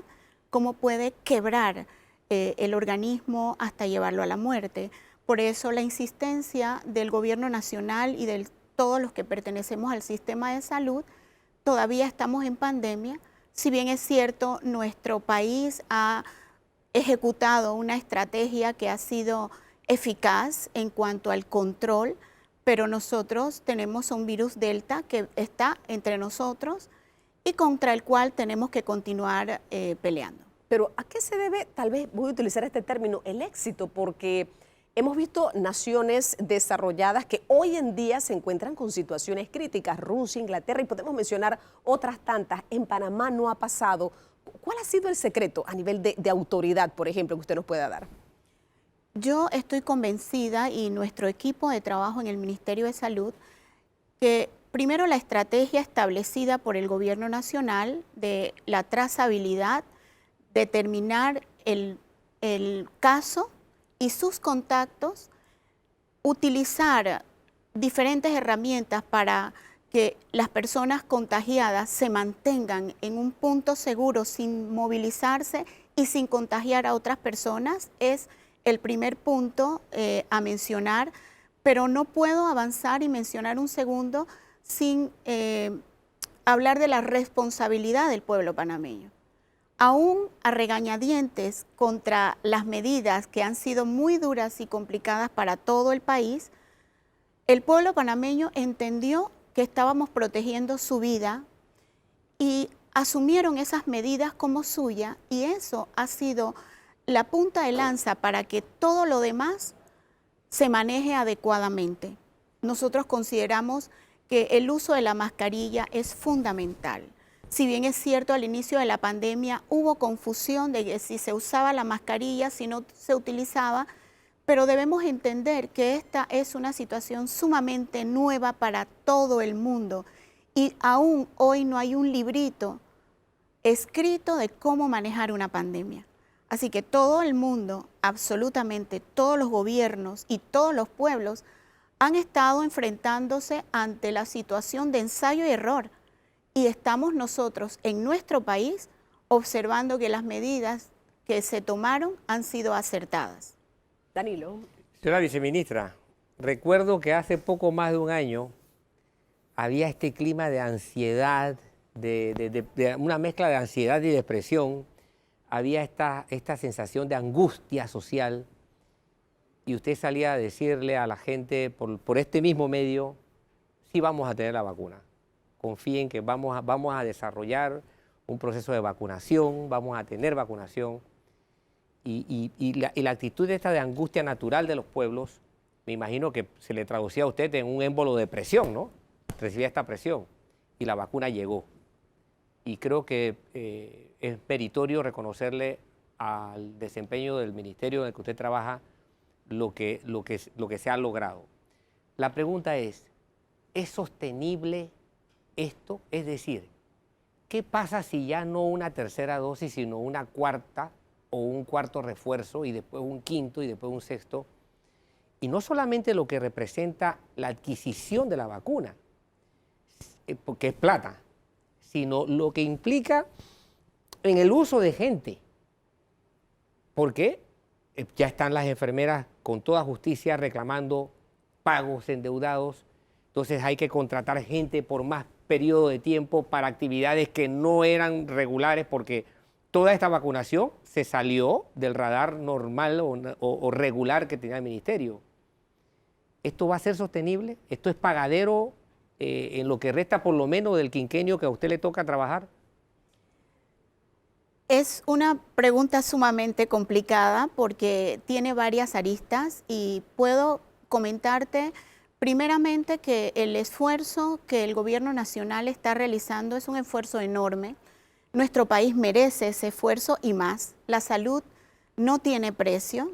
cómo puede quebrar el organismo hasta llevarlo a la muerte. Por eso la insistencia del gobierno nacional y del todos los que pertenecemos al sistema de salud, todavía estamos en pandemia. Si bien es cierto, nuestro país ha ejecutado una estrategia que ha sido eficaz en cuanto al control, pero nosotros tenemos un virus Delta que está entre nosotros y contra el cual tenemos que continuar peleando. Pero ¿a qué se debe, tal vez voy a utilizar este término, el éxito? Porque hemos visto naciones desarrolladas que hoy en día se encuentran con situaciones críticas, Rusia, Inglaterra, y podemos mencionar otras tantas. En Panamá no ha pasado. ¿Cuál ha sido el secreto a nivel de autoridad, por ejemplo, que usted nos pueda dar? Yo estoy convencida, y nuestro equipo de trabajo en el Ministerio de Salud, que primero la estrategia establecida por el Gobierno Nacional de la trazabilidad, determinar el caso y sus contactos, utilizar diferentes herramientas para que las personas contagiadas se mantengan en un punto seguro sin movilizarse y sin contagiar a otras personas, es el primer punto a mencionar, pero no puedo avanzar y mencionar un segundo sin hablar de la responsabilidad del pueblo panameño. Aún a regañadientes contra las medidas que han sido muy duras y complicadas para todo el país, el pueblo panameño entendió que estábamos protegiendo su vida y asumieron esas medidas como suya, y eso ha sido la punta de lanza para que todo lo demás se maneje adecuadamente. Nosotros consideramos que el uso de la mascarilla es fundamental. Si bien es cierto, al inicio de la pandemia hubo confusión de que si se usaba la mascarilla, si no se utilizaba, pero debemos entender que esta es una situación sumamente nueva para todo el mundo, y aún hoy no hay un librito escrito de cómo manejar una pandemia. Así que todo el mundo, absolutamente todos los gobiernos y todos los pueblos han estado enfrentándose ante la situación de ensayo y error. Y estamos nosotros en nuestro país observando que las medidas que se tomaron han sido acertadas. Danilo. Señora viceministra, recuerdo que hace poco más de un año había este clima de ansiedad, de una mezcla de ansiedad y depresión. Había esta sensación de angustia social, y usted salía a decirle a la gente por este mismo medio: sí, vamos a tener la vacuna. Confíen que vamos a desarrollar un proceso de vacunación, vamos a tener vacunación. Y la actitud esta de angustia natural de los pueblos, me imagino que se le traducía a usted en un émbolo de presión, ¿no? Recibía esta presión y la vacuna llegó. Y creo que es meritorio reconocerle al desempeño del ministerio en el que usted trabaja lo que se ha logrado. La pregunta ¿es sostenible esto? Es decir, ¿qué pasa si ya no una tercera dosis, sino una cuarta o un cuarto refuerzo, y después un quinto y después un sexto? Y no solamente lo que representa la adquisición de la vacuna, porque es plata, sino lo que implica en el uso de gente. Porque ya están las enfermeras con toda justicia reclamando pagos endeudados, entonces hay que contratar gente por más periodo de tiempo para actividades que no eran regulares, porque toda esta vacunación se salió del radar normal o regular que tenía el ministerio. ¿Esto va a ser sostenible? ¿Esto es pagadero en lo que resta por lo menos del quinquenio que a usted le toca trabajar? Es una pregunta sumamente complicada porque tiene varias aristas, y puedo comentarte primeramente que el esfuerzo que el gobierno nacional está realizando es un esfuerzo enorme. Nuestro país merece ese esfuerzo y más. La salud no tiene precio.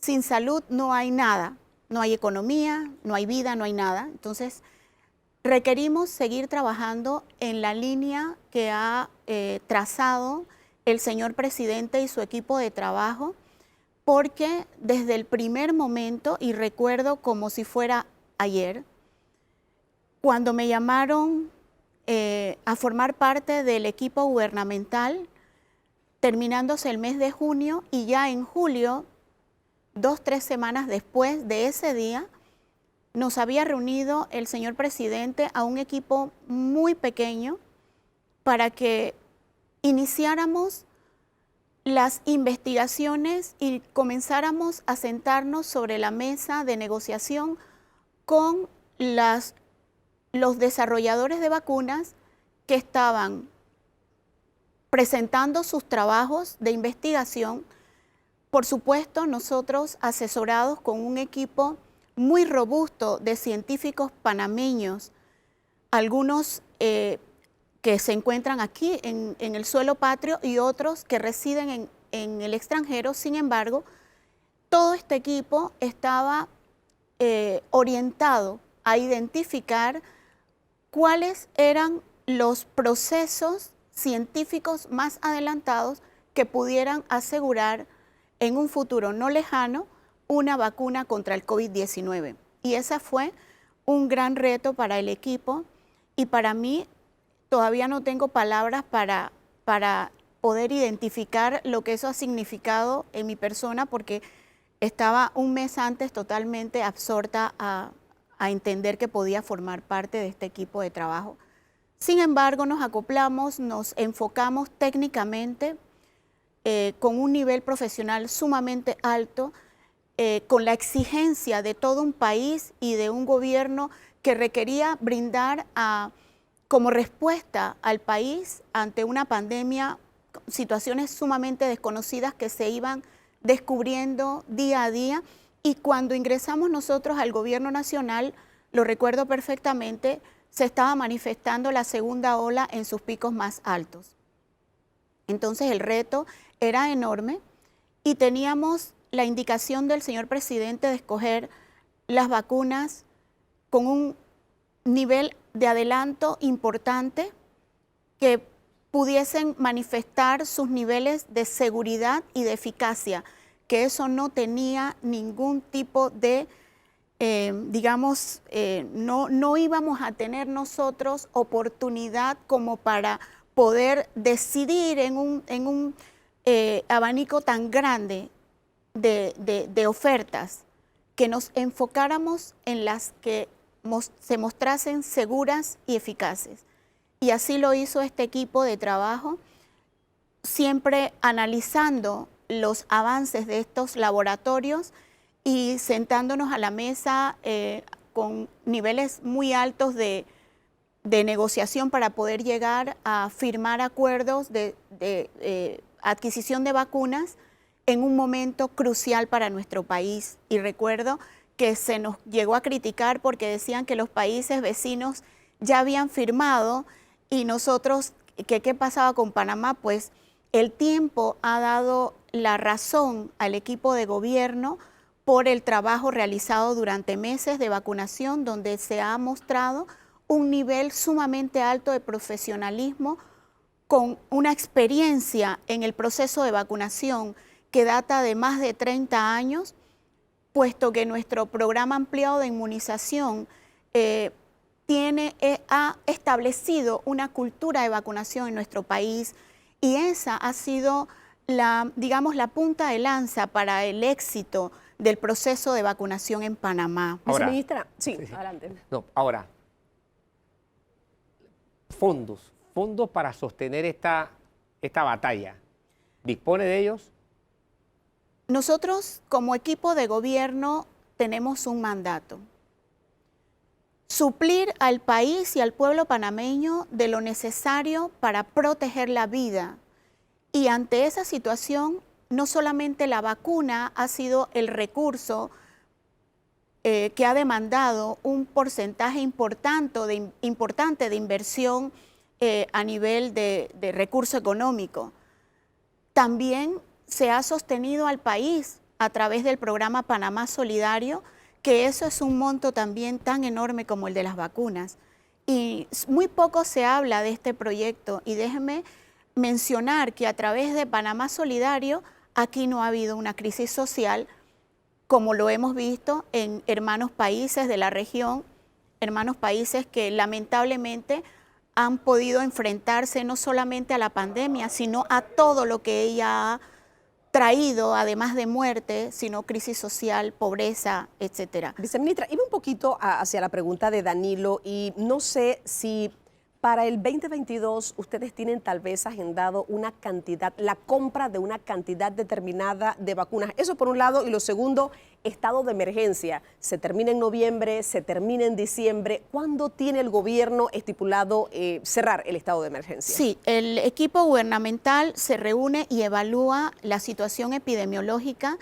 Sin salud no hay nada. No hay economía, no hay vida, no hay nada. Entonces, requerimos seguir trabajando en la línea que ha trazado el señor presidente y su equipo de trabajo, porque desde el primer momento, y recuerdo como si fuera ayer, cuando me llamaron a formar parte del equipo gubernamental, terminándose el mes de junio, y ya en julio, 2 o 3 semanas después de ese día, nos había reunido el señor presidente a un equipo muy pequeño para que iniciáramos las investigaciones y comenzáramos a sentarnos sobre la mesa de negociación con los desarrolladores de vacunas que estaban presentando sus trabajos de investigación. Por supuesto, nosotros asesorados con un equipo muy robusto de científicos panameños, algunos que se encuentran aquí en el suelo patrio y otros que residen en el extranjero. Sin embargo, todo este equipo estaba orientado a identificar cuáles eran los procesos científicos más adelantados que pudieran asegurar en un futuro no lejano una vacuna contra el COVID-19. Y ese fue un gran reto para el equipo y para mí todavía no tengo palabras para poder identificar lo que eso ha significado en mi persona, porque estaba un mes antes totalmente absorta a entender que podía formar parte de este equipo de trabajo. Sin embargo, nos acoplamos, nos enfocamos técnicamente con un nivel profesional sumamente alto, con la exigencia de todo un país y de un gobierno que requería brindar como respuesta al país ante una pandemia, situaciones sumamente desconocidas que se iban descubriendo día a día. Y cuando ingresamos nosotros al gobierno nacional, lo recuerdo perfectamente, se estaba manifestando la segunda ola en sus picos más altos. Entonces el reto era enorme y teníamos la indicación del señor presidente de escoger las vacunas con un nivel de adelanto importante que pudiesen manifestar sus niveles de seguridad y de eficacia, que eso no tenía ningún tipo de, no íbamos a tener nosotros oportunidad como para poder decidir en un abanico tan grande de ofertas, que nos enfocáramos en las que se mostrasen seguras y eficaces. Y así lo hizo este equipo de trabajo, siempre analizando los avances de estos laboratorios y sentándonos a la mesa con niveles muy altos de negociación para poder llegar a firmar acuerdos de adquisición de vacunas en un momento crucial para nuestro país. Y recuerdo que se nos llegó a criticar porque decían que los países vecinos ya habían firmado y nosotros, ¿qué pasaba con Panamá? Pues el tiempo ha dado la razón al equipo de gobierno por el trabajo realizado durante meses de vacunación, donde se ha mostrado un nivel sumamente alto de profesionalismo, con una experiencia en el proceso de vacunación que data de más de 30 años, puesto que nuestro programa ampliado de inmunización ha establecido una cultura de vacunación en nuestro país, y esa ha sido la punta de lanza para el éxito del proceso de vacunación en Panamá. Ahora, Viceministra, sí, adelante. No, ahora, fondos para sostener esta batalla. ¿Dispone de ellos? Nosotros, como equipo de gobierno, tenemos un mandato: suplir al país y al pueblo panameño de lo necesario para proteger la vida. Y ante esa situación, no solamente la vacuna ha sido el recurso que ha demandado un porcentaje importante de inversión a nivel de recurso económico, también se ha sostenido al país a través del programa Panamá Solidario, que eso es un monto también tan enorme como el de las vacunas. Y muy poco se habla de este proyecto, y déjenme mencionar que a través de Panamá Solidario aquí no ha habido una crisis social como lo hemos visto en hermanos países de la región, hermanos países que lamentablemente han podido enfrentarse no solamente a la pandemia, sino a todo lo que ella ha traído, además de muerte, sino crisis social, pobreza, etcétera. Viceministra, iba un poquito hacia la pregunta de Danilo y no sé si para el 2022 ustedes tienen tal vez agendado una cantidad, la compra de una cantidad determinada de vacunas. Eso por un lado. Y lo segundo, estado de emergencia. Se termina en noviembre, se termina en diciembre. ¿Cuándo tiene el gobierno estipulado cerrar el estado de emergencia? Sí, el equipo gubernamental se reúne y evalúa la situación epidemiológica.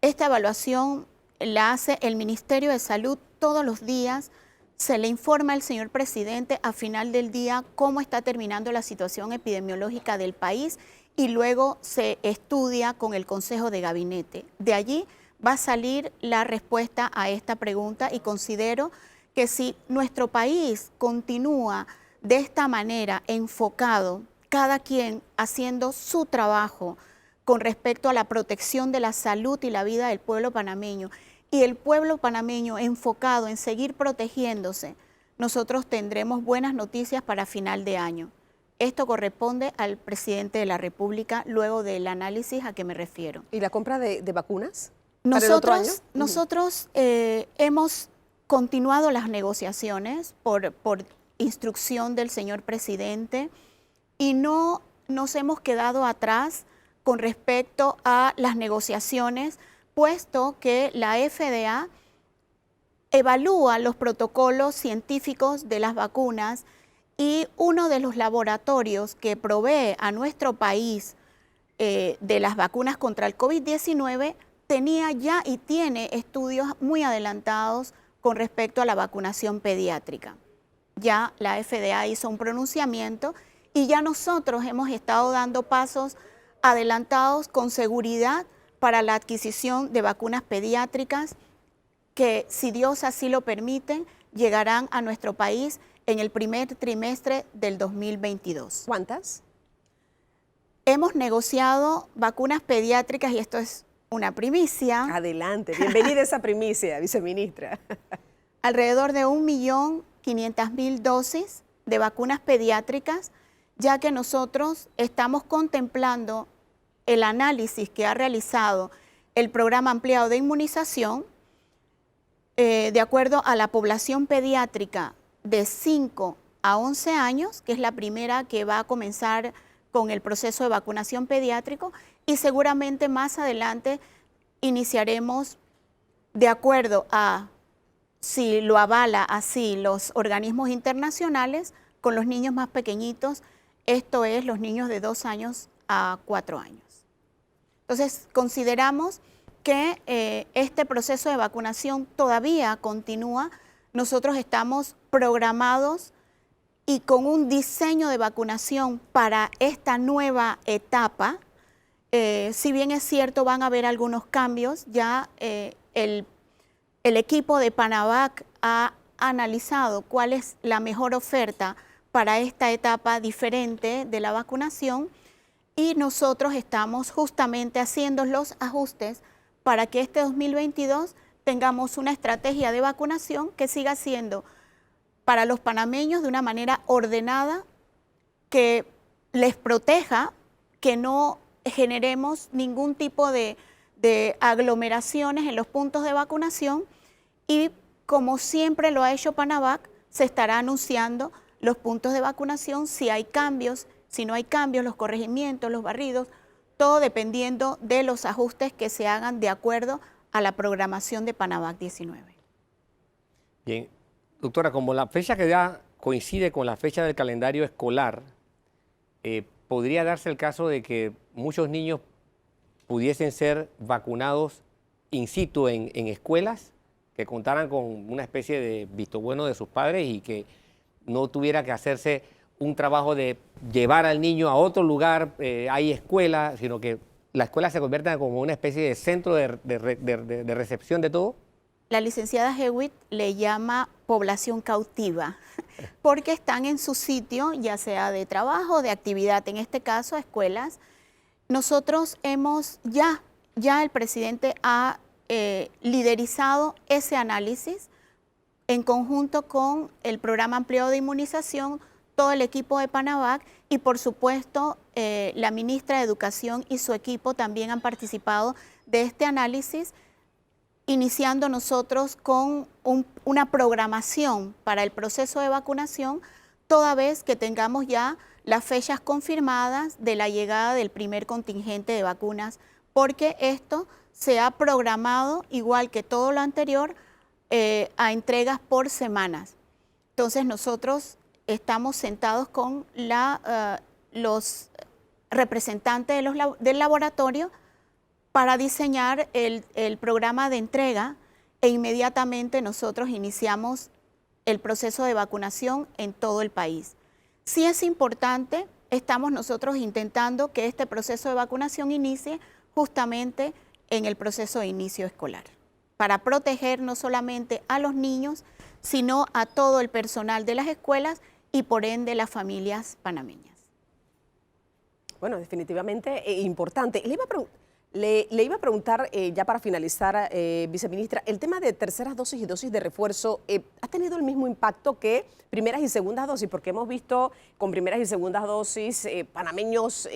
Esta evaluación la hace el Ministerio de Salud todos los días. Se le informa al señor presidente a final del día cómo está terminando la situación epidemiológica del país y luego se estudia con el Consejo de Gabinete. De allí va a salir la respuesta a esta pregunta y considero que si nuestro país continúa de esta manera enfocado, cada quien haciendo su trabajo con respecto a la protección de la salud y la vida del pueblo panameño, y el pueblo panameño enfocado en seguir protegiéndose, nosotros tendremos buenas noticias para final de año. Esto corresponde al presidente de la República luego del análisis a que me refiero. ¿Y la compra de vacunas para el otro año? Nosotros hemos continuado las negociaciones por instrucción del señor presidente y no nos hemos quedado atrás con respecto a las negociaciones, puesto que la FDA evalúa los protocolos científicos de las vacunas y uno de los laboratorios que provee a nuestro país de las vacunas contra el COVID-19 tenía ya y tiene estudios muy adelantados con respecto a la vacunación pediátrica. Ya la FDA hizo un pronunciamiento y ya nosotros hemos estado dando pasos adelantados con seguridad para la adquisición de vacunas pediátricas que, si Dios así lo permite, llegarán a nuestro país en el primer trimestre del 2022. ¿Cuántas? Hemos negociado vacunas pediátricas y esto es una primicia. Adelante, bienvenida a esa primicia, viceministra. Alrededor de 1.500.000 dosis de vacunas pediátricas, ya que nosotros estamos contemplando el análisis que ha realizado el programa ampliado de inmunización de acuerdo a la población pediátrica de 5 a 11 años, que es la primera que va a comenzar con el proceso de vacunación pediátrico, y seguramente más adelante iniciaremos, de acuerdo a si lo avala así los organismos internacionales, con los niños más pequeñitos, esto es los niños de 2 años a 4 años. Entonces, consideramos que este proceso de vacunación todavía continúa. Nosotros estamos programados y con un diseño de vacunación para esta nueva etapa. Si bien es cierto, van a haber algunos cambios. Ya el equipo de Panavac ha analizado cuál es la mejor oferta para esta etapa diferente de la vacunación y nosotros estamos justamente haciendo los ajustes para que este 2022 tengamos una estrategia de vacunación que siga siendo para los panameños de una manera ordenada, que les proteja, que no generemos ningún tipo de aglomeraciones en los puntos de vacunación y, como siempre lo ha hecho Panavac, se estará anunciando los puntos de vacunación, si hay cambios, si no hay cambios, los corregimientos, los barridos, todo dependiendo de los ajustes que se hagan de acuerdo a la programación de Panavac 19. Bien, doctora, como la fecha que ya coincide con la fecha del calendario escolar, ¿podría darse el caso de que muchos niños pudiesen ser vacunados in situ en escuelas, que contaran con una especie de visto bueno de sus padres y que no tuviera que hacerse un trabajo de llevar al niño a otro lugar, hay escuela, sino que la escuela se convierta como una especie de centro de recepción de todo? La licenciada Hewitt le llama población cautiva, porque están en su sitio, ya sea de trabajo, de actividad, en este caso escuelas. Nosotros hemos ya el presidente ha liderizado ese análisis en conjunto con el programa ampliado de inmunización. todo el equipo de Panavac y por supuesto la ministra de Educación y su equipo también han participado de este análisis, iniciando nosotros con una programación para el proceso de vacunación, toda vez que tengamos ya las fechas confirmadas de la llegada del primer contingente de vacunas, porque esto se ha programado, igual que todo lo anterior, a entregas por semanas. Entonces nosotros estamos sentados con los representantes del laboratorio para diseñar el programa de entrega e inmediatamente nosotros iniciamos el proceso de vacunación en todo el país. Sí es importante, estamos nosotros intentando que este proceso de vacunación inicie justamente en el proceso de inicio escolar, para proteger no solamente a los niños, sino a todo el personal de las escuelas y por ende las familias panameñas. Bueno, definitivamente importante. Le iba a preguntar, ya para finalizar, viceministra, el tema de terceras dosis y dosis de refuerzo, ¿ha tenido el mismo impacto que primeras y segundas dosis? Porque hemos visto con primeras y segundas dosis panameños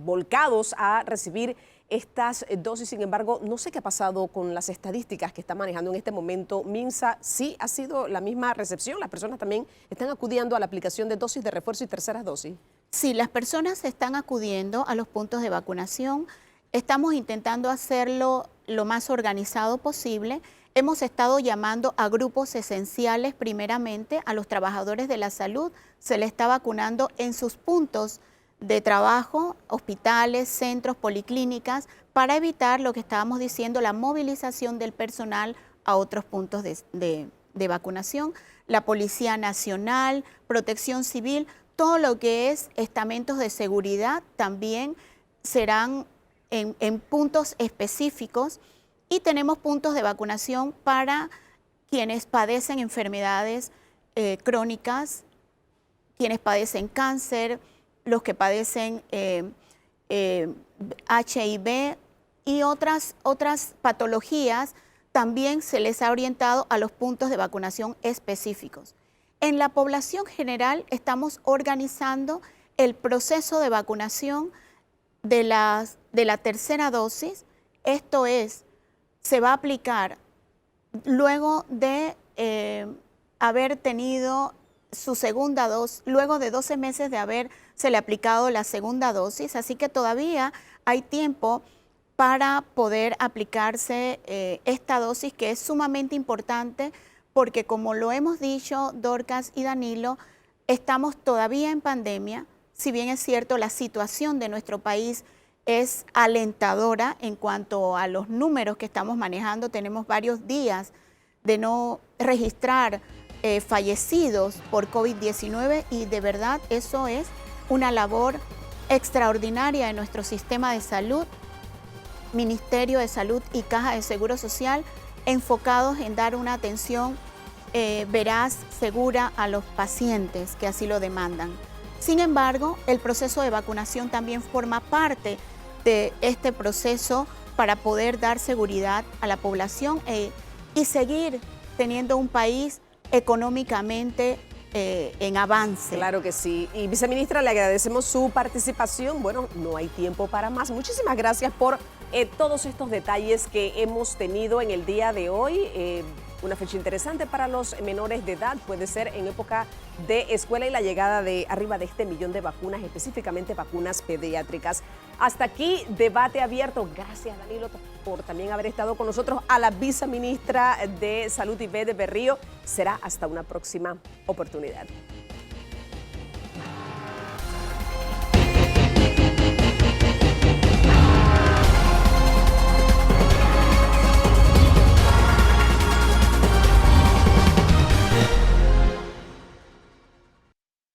volcados a recibir estas dosis. Sin embargo, no sé qué ha pasado con las estadísticas que está manejando en este momento MINSA. ¿Sí ha sido la misma recepción? ¿Las personas también están acudiendo a la aplicación de dosis de refuerzo y terceras dosis? Sí, las personas están acudiendo a los puntos de vacunación. Estamos intentando hacerlo lo más organizado posible. Hemos estado llamando a grupos esenciales, primeramente a los trabajadores de la salud. Se les está vacunando en sus puntos de trabajo, hospitales, centros, policlínicas, para evitar lo que estábamos diciendo, la movilización del personal a otros puntos de vacunación. La Policía Nacional, Protección Civil, todo lo que es estamentos de seguridad también serán en puntos específicos, y tenemos puntos de vacunación para quienes padecen enfermedades crónicas, quienes padecen cáncer, los que padecen HIV y otras patologías. También se les ha orientado a los puntos de vacunación específicos. En la población general estamos organizando el proceso de vacunación de la tercera dosis. Esto es, se va a aplicar luego de haber tenido su segunda dosis, luego de 12 meses de haberse le aplicado la segunda dosis, así que todavía hay tiempo para poder aplicarse esta dosis, que es sumamente importante porque, como lo hemos dicho Dorcas y Danilo, estamos todavía en pandemia. Si bien es cierto, la situación de nuestro país es alentadora en cuanto a los números que estamos manejando. Tenemos varios días de no registrar fallecidos por COVID-19 y de verdad eso es una labor extraordinaria de nuestro sistema de salud, Ministerio de Salud y Caja de Seguro Social, enfocados en dar una atención veraz, segura a los pacientes que así lo demandan. Sin embargo, el proceso de vacunación también forma parte de este proceso para poder dar seguridad a la población y seguir teniendo un país económicamente en avance. Claro que sí. Y viceministra, le agradecemos su participación. Bueno, no hay tiempo para más. Muchísimas gracias por todos estos detalles que hemos tenido en el día de hoy. Una fecha interesante para los menores de edad, puede ser en época de escuela y la llegada de arriba de 1 millón de vacunas, específicamente vacunas pediátricas. Hasta aquí, debate abierto. Gracias, Danilo, por también haber estado con nosotros. A la viceministra de Salud, Ivette Berrío. Será hasta una próxima oportunidad.